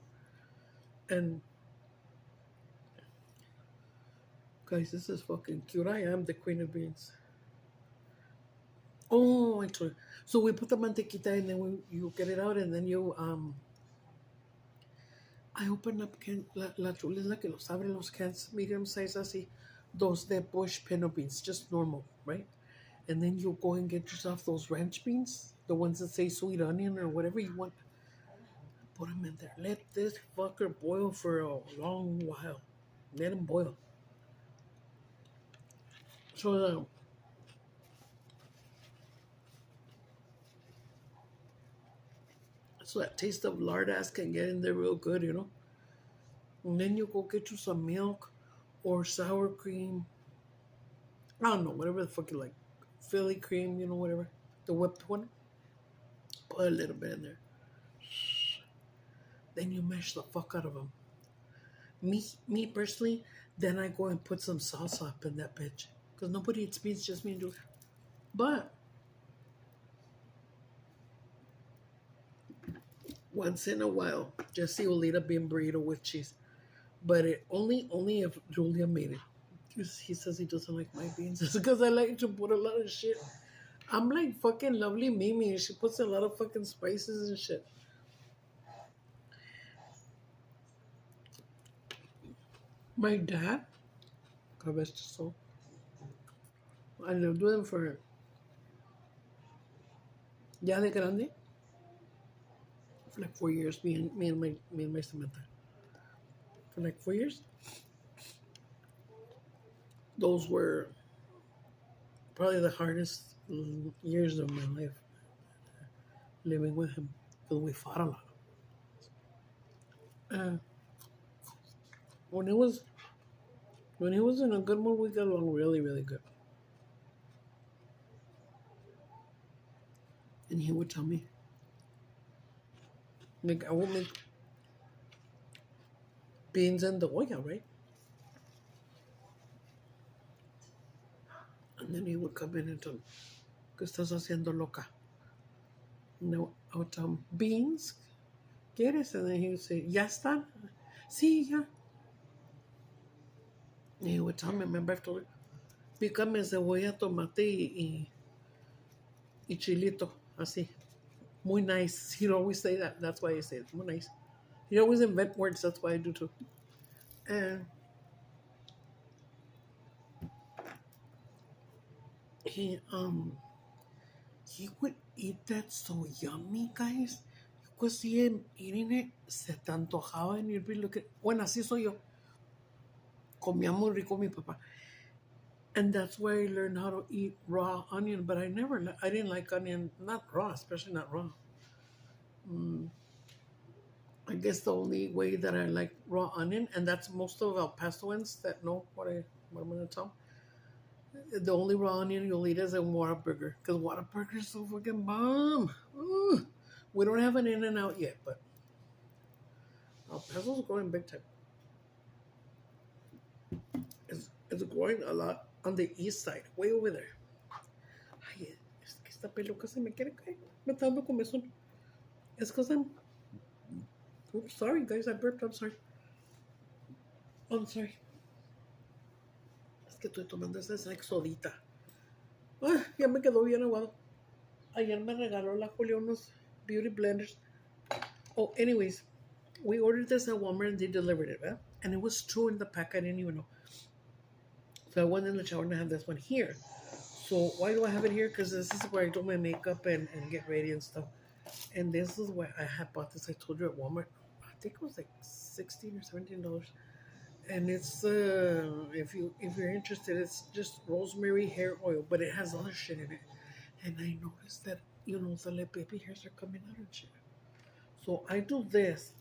And guys, this is fucking cute. I am the queen of beans. Oh, I told you. So we put the mantequita and then you get it out and then you I open up la chula es la que los abre los cans medium size así, those de bush pinto beans, just normal, right? And then you go and get yourself those ranch beans, the ones that say sweet onion or whatever you want. Put them in there. Let this fucker boil for a long while. Let them boil. So so that taste of lard ass can get in there real good, you know. And then you go get you some milk or sour cream. I don't know, whatever the fuck you like. Philly cream, you know, whatever. The whipped one. Put a little bit in there. Then you mash the fuck out of them. Me personally, then I go and put some salsa up in that bitch. Because nobody eats beans, just me and Julia. But once in a while, Jesse will eat a bean burrito with cheese. But it only if Julia made it. He says he doesn't like my beans. It's because I like to put a lot of shit. I'm like fucking lovely Mimi. She puts a lot of fucking spices and shit. My dad, God rest his soul, I lived with him for ya de grande for like 4 years. Me and my Samantha for like 4 years. Those were probably the hardest years of my life living with him because we fought a lot. Uh, when he was in a good mood, we got along really really good. And he would tell me, like, I would make beans in the olla, right? And then he would come in and tell me, ¿qué estás haciendo loca? And I would tell him, beans, ¿quieres? And then he would say, ¿ya están? Sí, ya. And he would tell me, remember I've told you, pícame cebolla, tomate y chilito, así. Muy nice. He'd always say that. That's why I say it. Muy nice. He'd always invent words. That's why I do too. And he would eat that so yummy, guys. You could see him eating it, se te antojaba, and you'd be looking. Bueno, así soy yo. Comía muy rico mi papá. And that's where I learned how to eat raw onion, but I didn't like onion, not raw, especially not raw. I guess the only way that I like raw onion, and that's most of El Pasoans that know what I'm gonna tell. The only raw onion you'll eat is a Whataburger, because Whataburger is so fucking bomb. Ooh. We don't have an In-N-Out yet, but El Paso's growing big time. It's growing a lot on the east side, way over there. Ay, es que esta peluca se me quiere caer. Me está dando comezón. It's because oops, sorry guys, I burped, I'm sorry. I'm sorry. Es que estoy tomando esa sodita. Ah, ya me quedó bien aguado. Ayer me regaló la Julia unos beauty blenders. Oh, anyways, we ordered this at Walmart and they delivered it, right? And it was two in the pack, I didn't even know. So I went in the shower and I have this one here. So why do I have it here? Because this is where I do my makeup and get ready and stuff. And this is why I had bought this. I told you at Walmart. I think it was like $16 or $17. and it's if you're interested, it's just rosemary hair oil, but it has other shit in it. And I noticed that the baby hairs are coming out and shit. So I do this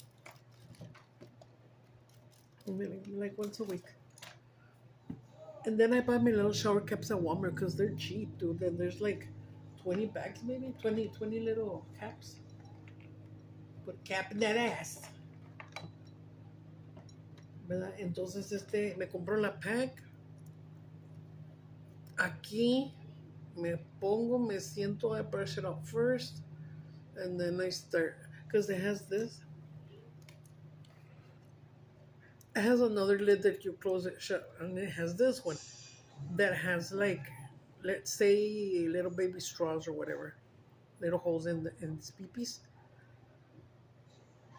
like once a week. And then I buy my little shower caps at Walmart because they're cheap, dude. And there's like 20 bags, maybe 20 little caps. Put a cap in that ass. ¿Verdad? Entonces me compro la pack. Aquí me pongo, me siento, I brush it out first. And then I start, because it has this. It has another lid that you close it shut. And it has this one that has like, let's say, little baby straws or whatever. Little holes in these peepees.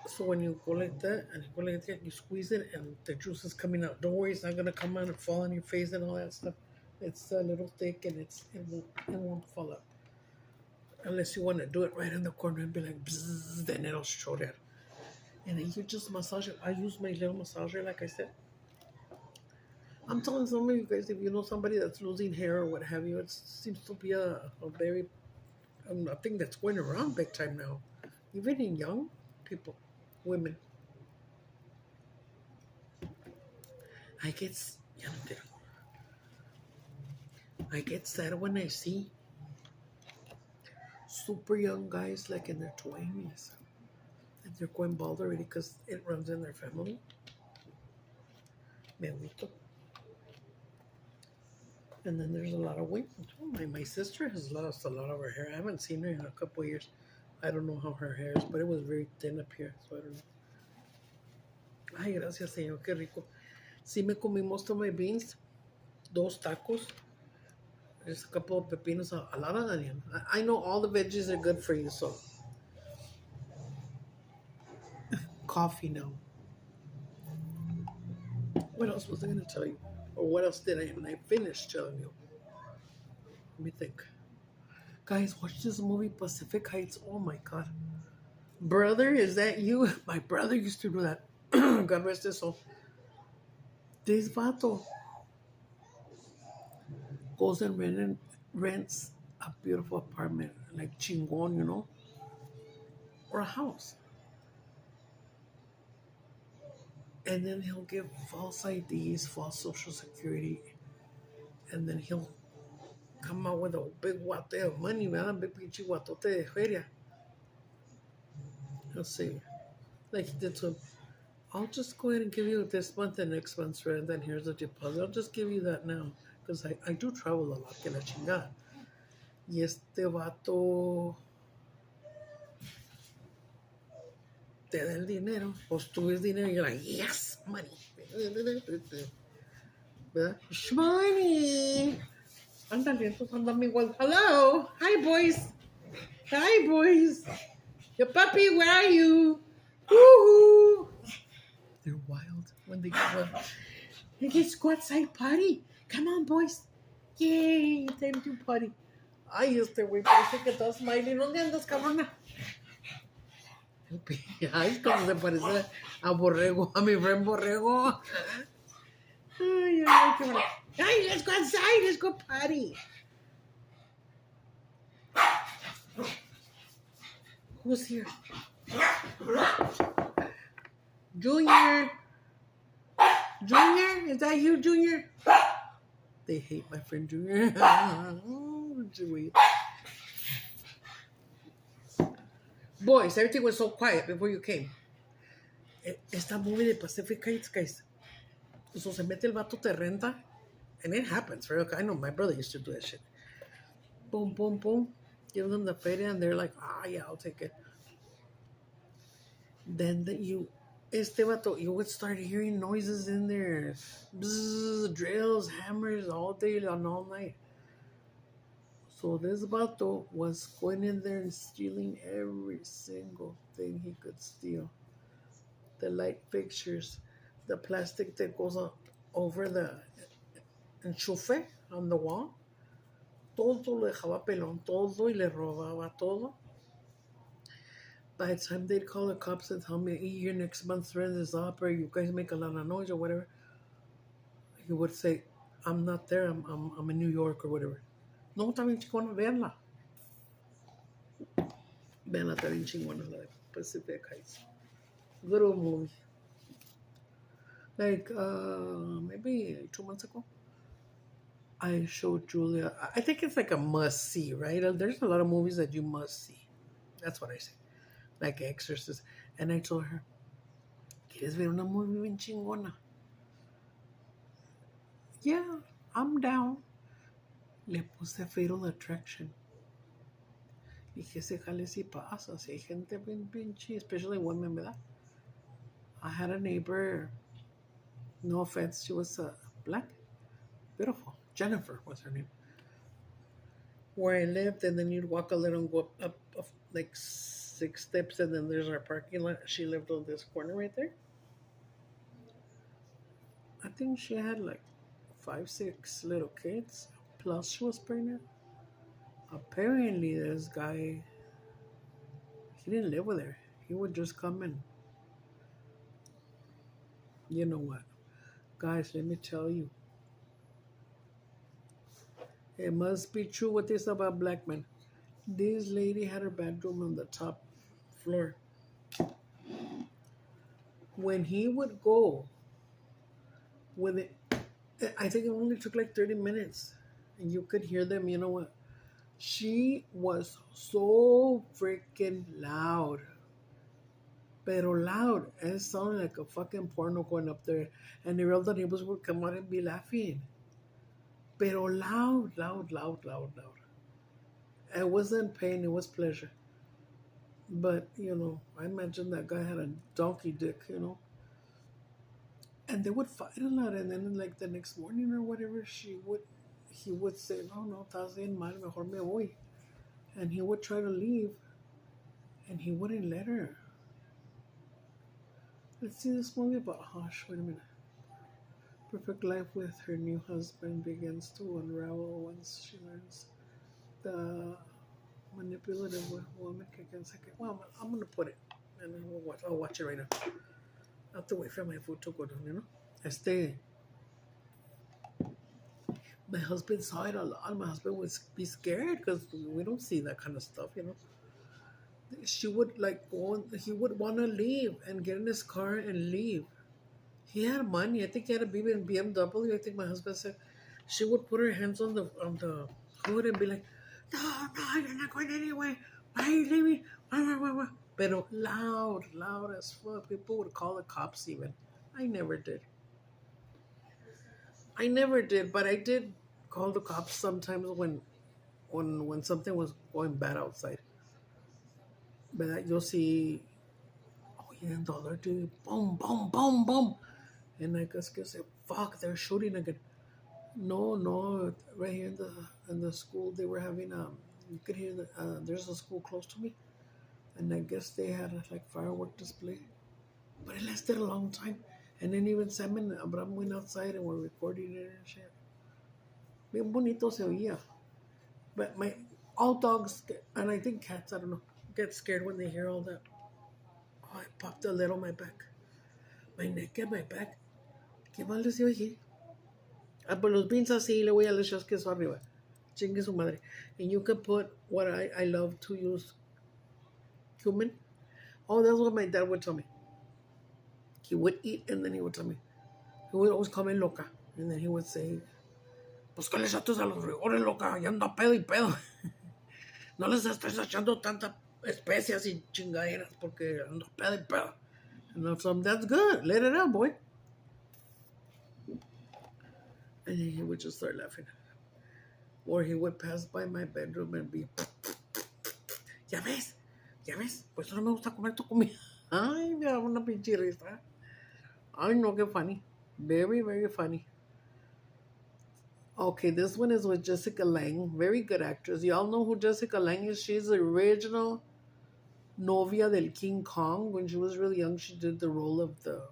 So when you go like that and you go like that, you squeeze it and the juice is coming out. Don't worry, it's not gonna come out and fall on your face and all that stuff. It's a little thick and it won't fall out. Unless you want to do it right in the corner and be like, bzzz, then it'll show that. And then you just massage it. I use my little massager, like I said. I'm telling some of you guys, if you know somebody that's losing hair or what have you, it seems to be a very, a thing that's going around big time now. Even in young people, women. I get sad when I see super young guys like in their 20s and they're going bald already because it runs in their family. Me agüito. And then there's a lot of women. My sister has lost a lot of her hair. I haven't seen her in a couple of years. I don't know how her hair is, but it was very thin up here, so I don't know. Ay, gracias, Señor, qué rico. Sí me comí most of my beans, 2 tacos. There's a couple of pepinos, a lot of onion. I know all the veggies are good for you, so. Coffee now. What else was I going to tell you? Or what else did I finish telling you? Let me think. Guys, watch this movie, Pacific Heights. Oh my God. Brother, is that you? My brother used to do that. God rest his soul. This vato goes and rents a beautiful apartment, like chingon, or a house. And then he'll give false IDs, false social security, and then he'll come out with a big guate of money, man, big pinche guatote de feria. He'll say, like he did to him, I'll just go ahead and give you this month and next month's rent, and here's the deposit. I'll just give you that now, because I do travel a lot, que la chingada. Y este vato te da el dinero, pues tú ves dinero y you're like, yes, money. ¿Verdad? Money. Ándale, entonces andame igual. Hello. Hi, boys. Hi, boys. Your puppy, where are you? Woo-hoo. They're wild when they get one. Let's go outside party. Come on, boys. Yay, time to party. Ay, este güey parece que está smiling. ¿Dónde andas, cabrona? Ay, como se parece a Borrego, a mi friend Borrego. Ay, qué bueno. Ay, let's go outside. Let's go party. Who's here? Junior. Junior? Is that you, Junior? They hate my friend Junior. Boys, everything was so quiet before you came. Esta movie de Pacific Heights, guys. So se mete el vato, te renta. And it happens, right? I know my brother used to do that shit. Boom, boom, boom. Give them the feria and they're like, yeah, I'll take it. Then este vato, you would start hearing noises in there. Bzzz, drills, hammers, all day and all night. So this vato was going in there and stealing every single thing he could steal. The light fixtures, the plastic that goes over the enchufe on the wall. Todo lo dejaba pelón, todo, y le robaba todo. By the time they'd call the cops and tell me, your next month's rent is up, or you guys make a lot of noise or whatever, he would say, I'm not there, I'm in New York or whatever. No, está bien chingona, véanla. Véanla, está bien chingona, la de Pacific Heights. Good old movie. Like, maybe 2 months ago, I showed Julia. I think it's like a must see, right? There's a lot of movies that you must see. That's what I say. Like Exorcist. And I told her, ¿Quieres ver una movie bien chingona? Yeah, I'm down. Le puse Fatal Attraction. Dije, ese jale sí pasa. Si hay gente bien pinche, especially women, ¿verdad? I had a neighbor, no offense, she was black, beautiful. Jennifer was her name. Where I lived, and then you'd walk a little and go up like 6 steps, and then there's our parking lot. She lived on this corner right there. I think she had like 5, 6 little kids, plus she was pregnant. Apparently, this guy, he didn't live with her. He would just come and, you know what? Guys, let me tell you. It must be true what they say about black men. This lady had her bedroom on the top floor. When he would go with it, I think it only took like 30 minutes. And you could hear them, you know what? She was so freaking loud. Pero loud. It sounded like a fucking porno going up there. And the other neighbors would come out and be laughing. Pero loud, loud, loud, loud, loud. It wasn't pain, it was pleasure. But, you know, I imagine that guy had a donkey dick, you know. And they would fight a lot. And then, like, the next morning or whatever, he would say, no, estás bien mal, mejor me voy. And he would try to leave. And he wouldn't let her. Let's see this movie about Hush. Wait a minute. Perfect life with her new husband begins to unravel once she learns the manipulative woman can second. Well, I'm going to put it. And then I'll watch it right now. I have to wait for my food to go down, you know. My husband saw it a lot. My husband would be scared because we don't see that kind of stuff, you know. She would like go, he would want to leave and get in his car and leave. He had money. I think he had a BMW. I think my husband said she would put her hands on the hood and be like, no, you're not going anywhere. Why are you leaving? But loud as fuck. People would call the cops even. I never did, but I did call the cops sometimes when something was going bad outside. But you'll see, oh yeah, dollar dude, boom, boom, boom, boom. And I guess say, fuck, they're shooting again. No, right here in the school they were having you could hear there's a school close to me, and I guess they had like firework display, but it lasted a long time. And then even Sam and Abraham went outside and were recording it and shit. Bien bonito se oía. But all dogs, and I think cats, I don't know, get scared when they hear all that. Oh, I popped a little on my back. My neck and my back. Qué mal se oye. Pues los beans así, le voy a echar queso arriba. Chingue su madre. And you can put what I love to use, cumin. Oh, that's what my dad would tell me. He would eat and then he would tell me. He would always call me loca. And then he would say, pues que les echaste a los frijoles, loca, ya anda pedo y pedo. No les estés echando tantas especias y chingaderas porque ando pedo y pedo. And so that's good. Let it out, boy. And he would just start laughing. Or he would pass by my bedroom and be, ya ves, pues no me gusta comer tu comida. Ay, me daba una pinche risa. Ay, no, qué funny. Very, very funny. Okay, this one is with Jessica Lange. Very good actress. Y'all know who Jessica Lange is? She's the original novia del King Kong. When she was really young, she did the role of the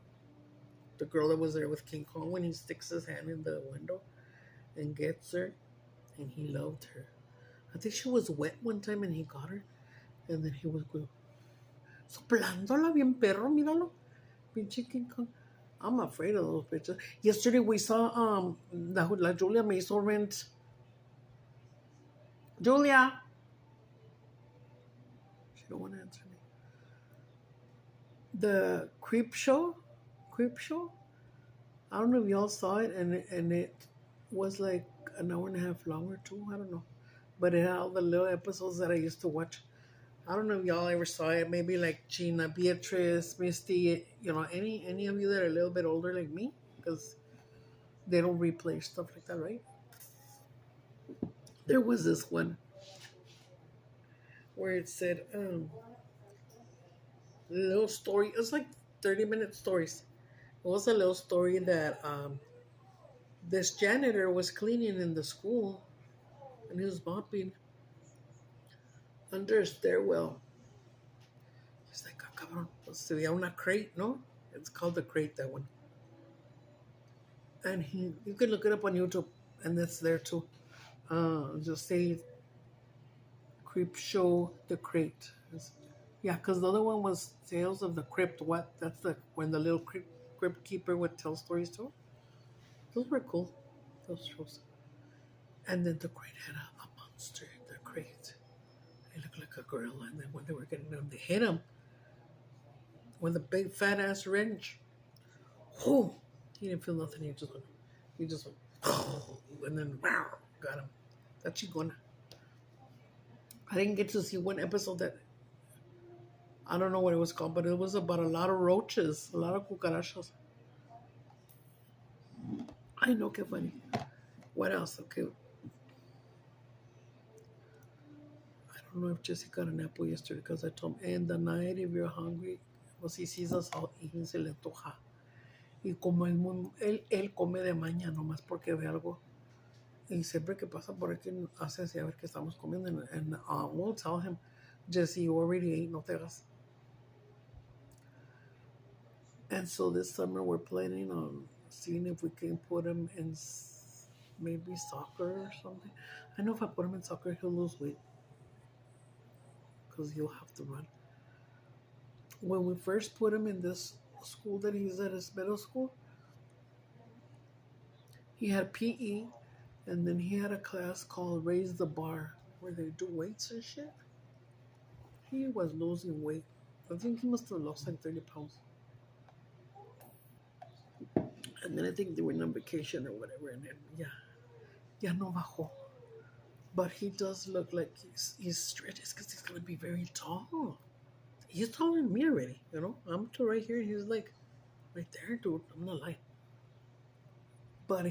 girl that was there with King Kong when he sticks his hand in the window and gets her. And he loved her. I think she was wet one time and he got her. And then he was going, soplándola bien perro, míralo. Pinche King Kong. I'm afraid of those bitches. Yesterday we saw la Julia me hizo rent. Julia, she don't want to answer me. The creep show. I don't know if y'all saw it, and it was like an hour and a half long or two. I don't know, but it had all the little episodes that I used to watch. I don't know if y'all ever saw it. Maybe like Gina, Beatrice, Misty. You know, any of you that are a little bit older like me, because they don't replay stuff like that, right? There was this one where it said little story. It was like 30-minute stories. It was a little story that this janitor was cleaning in the school, and he was mopping under a stairwell. He's like, ah, cabrón, pues se veía una crate, no? It's called the crate, that one. And you can look it up on YouTube, and that's there too. Just say Creep Show the Crate. Yeah, because the other one was Tales of the Crypt. What? That's when the little crypt keeper would tell stories too. Those were cool, those shows. And then the crate had a monster in the crate. It looked like a gorilla, and then when they were getting them, they hit him with a big fat ass wrench. Oh, he didn't feel nothing. He just went, and then wow, got him. That's chingona. I didn't get to see one episode that I don't know what it was called, but it was about a lot of roaches, a lot of cucarachas. I know, que funny. What else? Okay. I don't know if Jesse got an apple yesterday because I told him, in the night, if you're hungry, pues si sees us all eating, se le antoja. Y como él come de mañana nomás porque ve algo. Y siempre que pasa por aquí, hace así a ver qué estamos comiendo. And we'll tell him, Jesse, you already ate, no te hagas. And so this summer we're planning on seeing if we can put him in maybe soccer or something. I know if I put him in soccer, he'll lose weight because he'll have to run. When we first put him in this school that he's at, his middle school, he had PE, and then he had a class called Raise the Bar, where they do weights and shit. He was losing weight. I think he must have lost like 30 pounds. And then I think they went on vacation or whatever, and then, yeah, no bajó. But he does look like he's stretched. It's because he's going to be very tall. He's taller than me already, you know? I'm to right here, he's like right there, dude. I'm not lying. But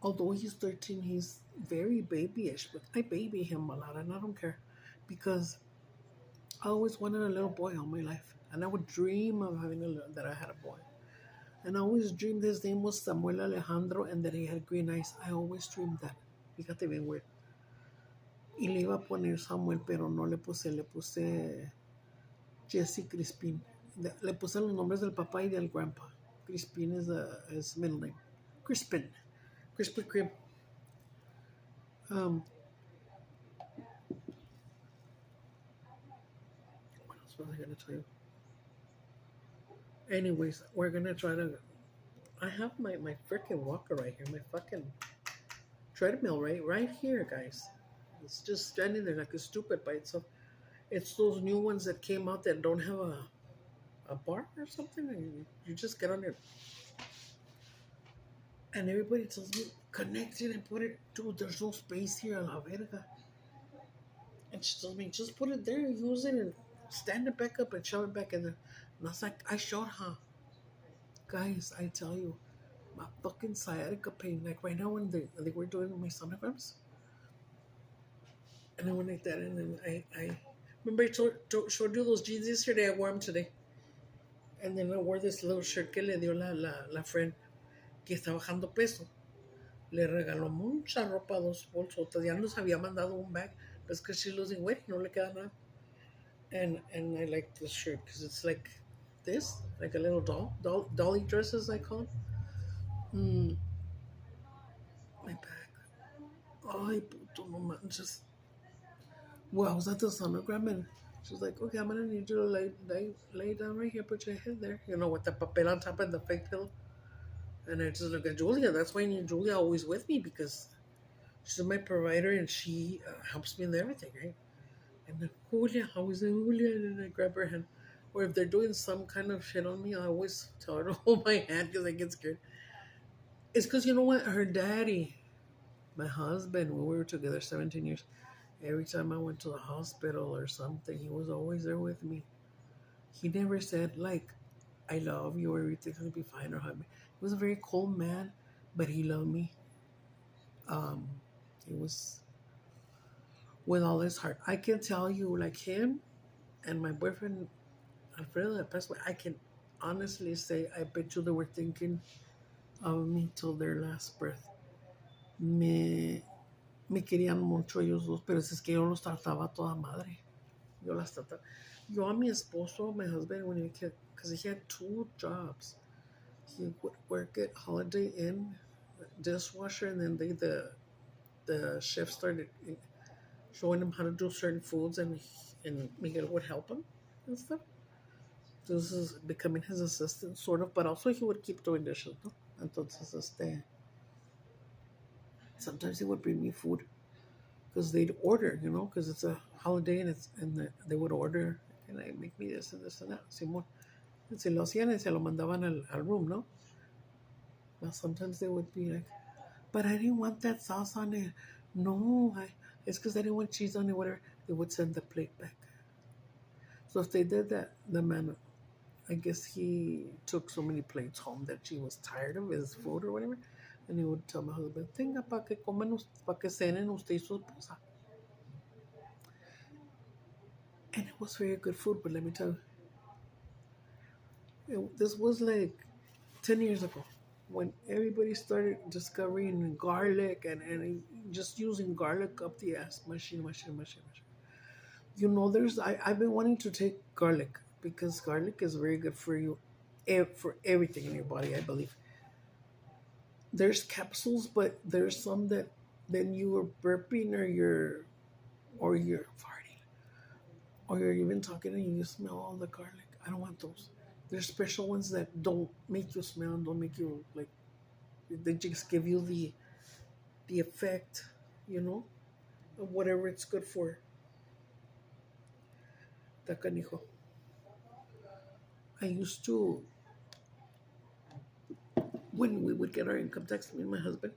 although he's 13, he's very babyish. But I baby him a lot, and I don't care. Because I always wanted a little boy all my life. And I would dream of having that I had a boy. And I always dreamed his name was Samuel Alejandro and that he had green eyes. I always dreamed that. Fíjate bien weird. Y le iba a poner Samuel, pero no le puse Jesse Crispin. Le puse los nombres del papá y del grandpa. Crispin is his middle name. Crispin. Krispy Kreme. What else was I going to tell you? Anyways, we're going to try to... I have my freaking walker right here. My fucking treadmill right here, guys. It's just standing there like a stupid by itself. It's those new ones that came out that don't have a bar or something. And you just get on it. And everybody tells me, connect it and put it. Dude, there's no space here, a la verga. And she tells me, just put it there, use it, and stand it back up and shove it back in there. And I was like, I showed her. Guys, I tell you, my fucking sciatica pain. Like right now when they were doing my sonograms. And I went like that, and then I remember I showed you those jeans yesterday. I wore them today. And then I wore this little shirt que le dio la friend que está bajando peso. Le regaló mucha ropa, 2 bolsos. Ya nos había mandado un bag. But it's because she's losing weight. No le queda nada. And I like this shirt because it's like this. Like a little dolly dresses, I call them. My back. Ay, puto, no manches. Well, I was at the sonogram and She's like, okay, I'm gonna need you to lay down right here, put your head there, with the papel on top of the fake pillow. And I just look at Julia. That's why I need Julia always with me because she's my provider and she helps me in everything, right? And then Julia, I was in Julia, and I grab her hand. Or if they're doing some kind of shit on me, I always tell her to hold my hand because I get scared. It's because you know what? Her daddy, my husband, when we were together 17 years, every time I went to the hospital or something, he was always there with me. He never said, like, I love you or everything's going to be fine or hug me. He was a very cold man, but he loved me. Um, it was with all his heart. I can tell you, like him and my boyfriend, Alfredo, that passed away, I can honestly say, I bet you they were thinking of me till their last breath. Me querían mucho ellos dos, pero es que yo los trataba a toda madre. Yo las trataba. Yo a mi esposo, my husband, when he had, because he had two jobs. He would work at Holiday Inn, dishwasher, and then the chef started showing him how to do certain foods, and Miguel would help him and stuff. This is becoming his assistant, sort of, but also he would keep doing dishes, no? Entonces, sometimes he would bring me food because they'd order, because it's a holiday and they would order, and I make me this and this and that. Simón. Y se lo hacían y se lo mandaban al room, no? Well, sometimes they would be like, but I didn't want that sauce on it. No, it's because I didn't want cheese on it, whatever. They would send the plate back. So if they did that, the man, I guess he took so many plates home that she was tired of his food or whatever. And he would tell my husband, tenga para que coman, para que cenen usted y su esposa. And it was very good food, but let me tell you, this was like 10 years ago when everybody started discovering garlic and just using garlic up the ass. Machine. I've been wanting to take garlic because garlic is very good for you, for everything in your body, I believe. There's capsules, but there's some that then you are burping or you're farting or you're even talking and you smell all the garlic. I don't want those. There's special ones that don't make you smell and don't make you like. They just give you the effect, of whatever it's good for. Tacanijo. I used to, when we would get our income tax, me and my husband,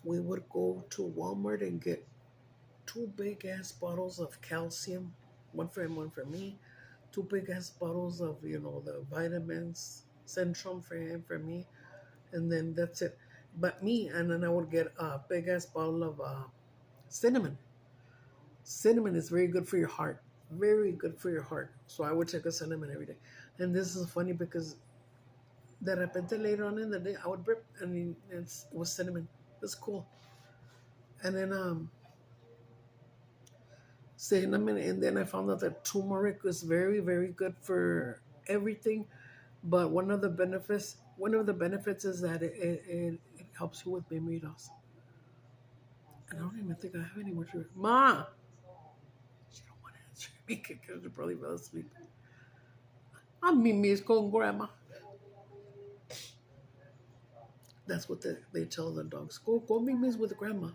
we would go to Walmart and get two big ass bottles of calcium, one for him, one for me, two big ass bottles of, the vitamins, Centrum for him, for me, and then that's it. But me, and then I would get a big ass bottle of cinnamon. Cinnamon is very good for your heart. Very good for your heart. So I would take a cinnamon every day. And this is funny because de repente later on in the day, I would burp and it was cinnamon. It's cool. And then cinnamon, and then I found out that turmeric is very, very good for everything. But one of the benefits is that it helps you with memory loss. And I don't even think I have any more to. Ma! She don't want to answer me because she probably fell asleep. I'm Mimi's con grandma. That's what they tell the dogs. Go Mimi's with grandma.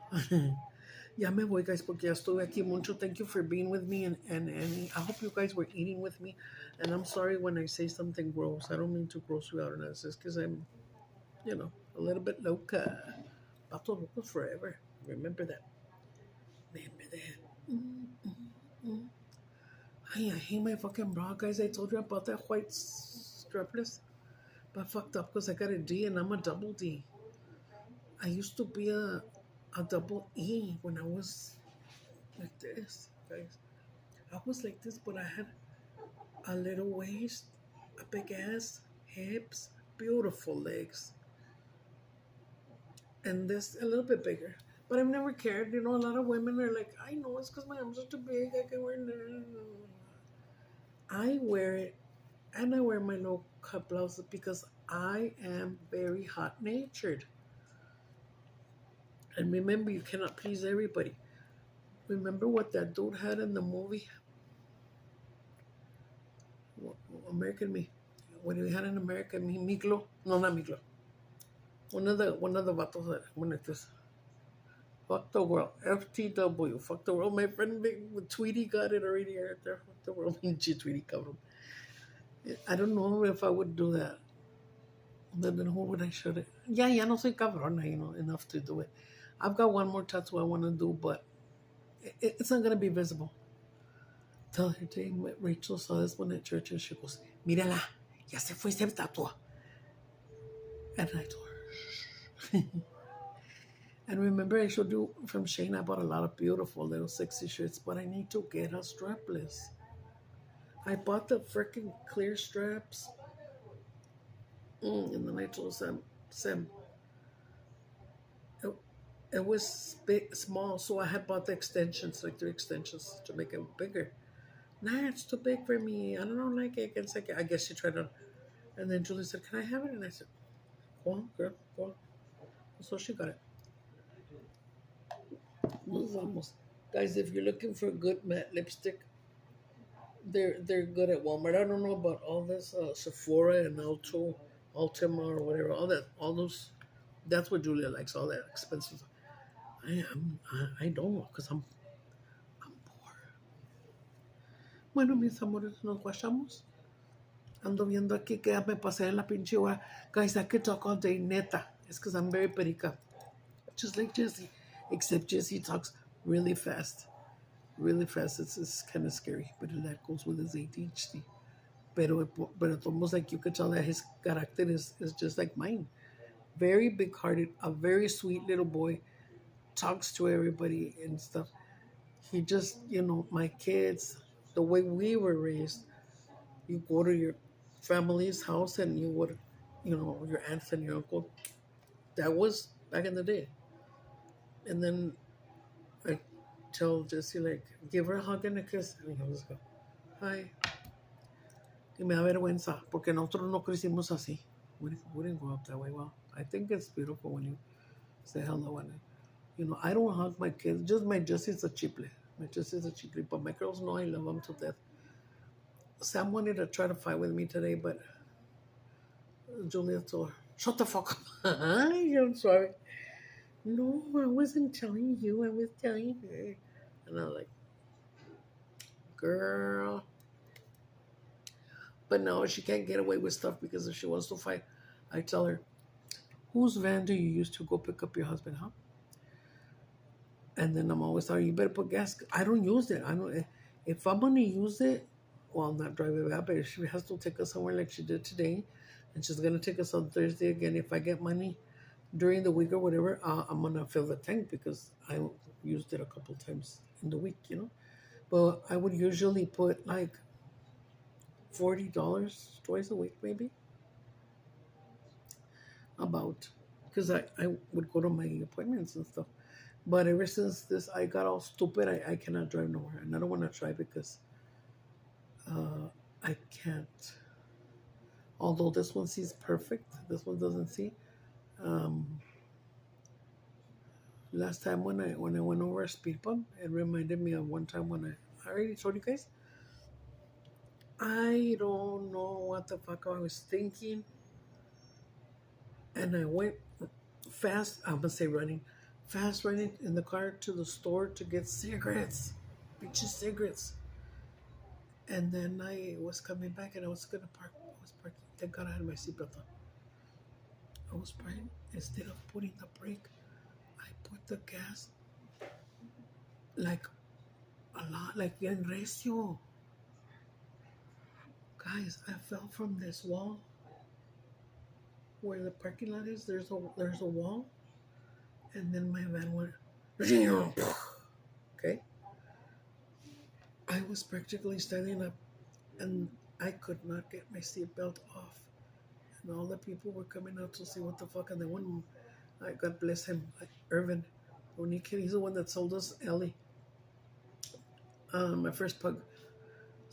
Ya me voy, guys, porque ya estuve aquí mucho. Thank you for being with me, and I hope you guys were eating with me. And I'm sorry when I say something gross. I don't mean to gross you out, and it's just because I'm, a little bit loca. Pato loco forever. Remember that. Mm. I hate my fucking bra, guys. I told you about that white strapless. But I fucked up because I got a D and I'm a double D. I used to be a double E when I was like this, guys. I was like this, but I had a little waist, a big ass, hips, beautiful legs, and this a little bit bigger. But I've never cared. A lot of women are like, I know it's because my arms are too big. I can wear it. I wear it, and I wear my low cut blouses because I am very hot natured. And remember, you cannot please everybody. Remember what that dude had in the movie? American Me. When we had an American Me, Miklo. No, not Miklo. One of the vatos that when it is fuck the world. FTW. Fuck the world. My friend Tweety got it already right there. Fuck the world. Tweety cabrón. I don't know if I would do that. Then who would I show it? Yeah, ya no soy cabrona, enough to do it. I've got one more tattoo I want to do, but it's not going to be visible. Tell her, Rachel saw this one at church and she goes, mírala, ya se fue, se tatuó. And I told her, and remember I showed you from Shane, I bought a lot of beautiful little sexy shirts, but I need to get a strapless. I bought the freaking clear straps. And then I told Sam, it was big, small, so I had bought the extensions, like 3 extensions to make it bigger. Nah, it's too big for me. I don't like it. I guess she tried on. And then Julie said, can I have it? And I said, go on, girl, go on. So she got it. Guys, if you're looking for a good matte lipstick, they're good at Walmart. I don't know about all this Sephora and Ultima or whatever. All those. That's what Julia likes. All that expensive. I don't know because I'm poor. Bueno, mis amores, nos guachamos. Ando viendo aquí que ya me pasé en la pinche hora. Guys, I could talk all day, neta. It's because I'm very perica. Just like Jesse. Except Jesse talks really fast. Really fast. It's kind of scary. But that goes with his ADHD. But it's almost like you could tell that his character is just like mine. Very big-hearted. A very sweet little boy. Talks to everybody and stuff. He just, my kids, the way we were raised, you go to your family's house and you would, your aunts and your uncle. That was back in the day. And then I tell Jessie, like, give her a hug and a kiss. And he goes, hi. Y me da vergüenza, porque nosotros no crecimos así. We didn't grow up that way. Well, I think it's beautiful when you say hello and I don't hug my kids. Just my Jessie's a chiple. But my girls know I love them to death. Sam wanted to try to fight with me today, but Julia told her, shut the fuck up. I'm sorry. No, I wasn't telling you. I was telling her. And I was like, girl. But no, she can't get away with stuff because if she wants to fight, I tell her, whose van do you use to go pick up your husband, huh? And then I'm always telling her, you better put gas. I don't use it. If I'm going to use it, well, not drive it back, but if she has to take us somewhere like she did today, and she's going to take us on Thursday again, if I get money during the week or whatever, I'm going to fill the tank because I used it a couple times in the week, But I would usually put like $40 twice a week, maybe. About. Because I would go to my appointments and stuff. But ever since this, I got all stupid. I cannot drive nowhere. And I don't want to try because I can't. Although this one sees perfect. This one doesn't see. Last time when I went over a speed bump, it reminded me of one time when I already told you guys. I don't know what the fuck I was thinking. And I went fast, I'm gonna say running in the car to the store to get cigarettes. Bitches cigarettes. And then I was coming back and I was gonna park. I was parking. Thank God I had my seatbelt on. I was parking. Instead of putting the brake, I put the gas like a lot, like bien recio. Guys, I fell from this wall where the parking lot is. There's a wall, and then my van went. Okay. I was practically standing up, and I could not get my seatbelt off, and all the people were coming out to see what the fuck. And then one, God bless him, Irvin, he's the one that sold us Ellie, my first pug.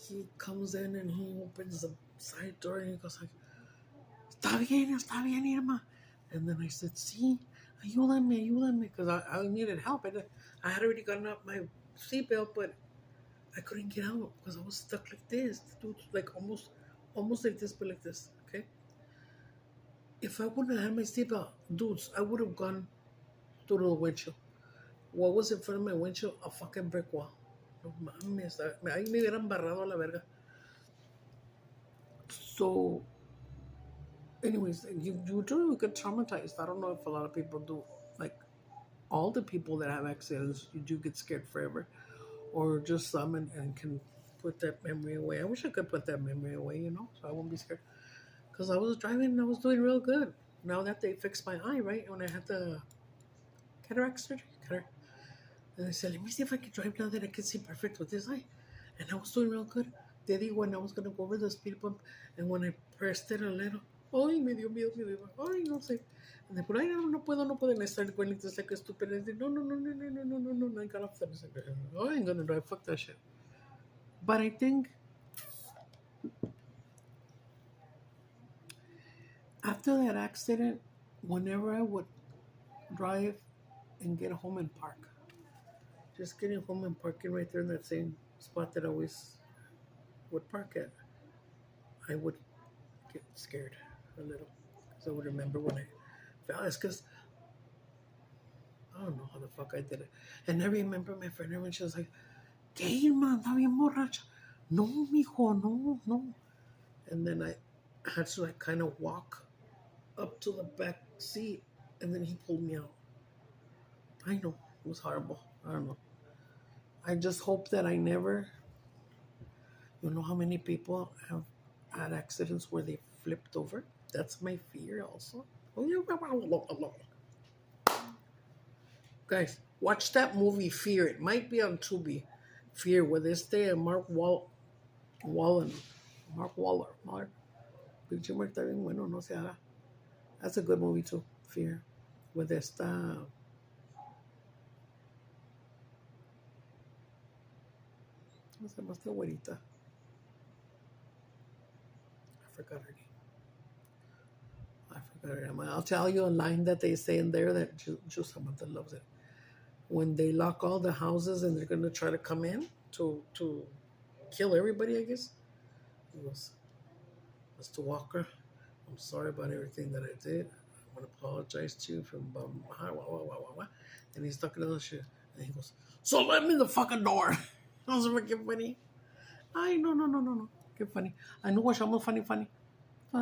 He comes in and he opens the side door and he goes like, está bien, Irma. And then I said, sí, ayúdame, because I needed help. I had already gotten up my seatbelt, but I couldn't get out because I was stuck like this. The dude like almost almost like this, but like this, okay? If I wouldn't have had my seatbelt, dudes, I would have gone through the windshield. What was in front of my windshield? A fucking brick wall. No mames, ahí me hubieran barrado a la verga. So, anyways, you do get traumatized. I don't know if a lot of people do. Like, all the people that have accidents, you do get scared forever. Or just some and can put that memory away. I wish I could put that memory away, so I won't be scared. Because I was driving and I was doing real good. Now that they fixed my eye, right? When I had the cataract surgery, and I said, let me see if I can drive now that I can see perfect with this eye. And I was doing real good. Daddy, when I was going to go over the speed bump, and when I pressed it a little, ay, me dio miedo, ay, no sé. And they put, ay, no puedo, no puedo. And I started going like this like a stupid. And I said, no. And I got off there and I said, oh, I ain't going to drive. Fuck that shit. But I think after that accident, whenever I would drive and get home and park, just getting home and parking right there in that same spot that I always would park at, I would get scared a little. Because I would remember when I fell. It's because I don't know how the fuck I did it. And I remember my friend, when she was like, ¿qué, man? Está bien borracha. No, mijo, no. And then I had to like kind of walk up to the back seat, and then he pulled me out. I know, it was horrible. I don't know. I just hope that I never, how many people have had accidents where they flipped over? That's my fear also. Guys, watch that movie Fear. It might be on Tubi. Fear, with Mark Waller. Pinche Mark está bien bueno, no se haga. That's a good movie too, Fear. With esta... ¿Cómo se llama esta güerita? I forgot her name. I'll tell you a line that they say in there that Samantha loves it. When they lock all the houses and they're going to try to come in to kill everybody, I guess. He goes, Mr. Walker, I'm sorry about everything that I did. I want to apologize to you from blah. And he's talking to the shit. And he goes, so let me the fucking door. That was freaking funny. Ay, no. Qué funny. I know what I'm funny.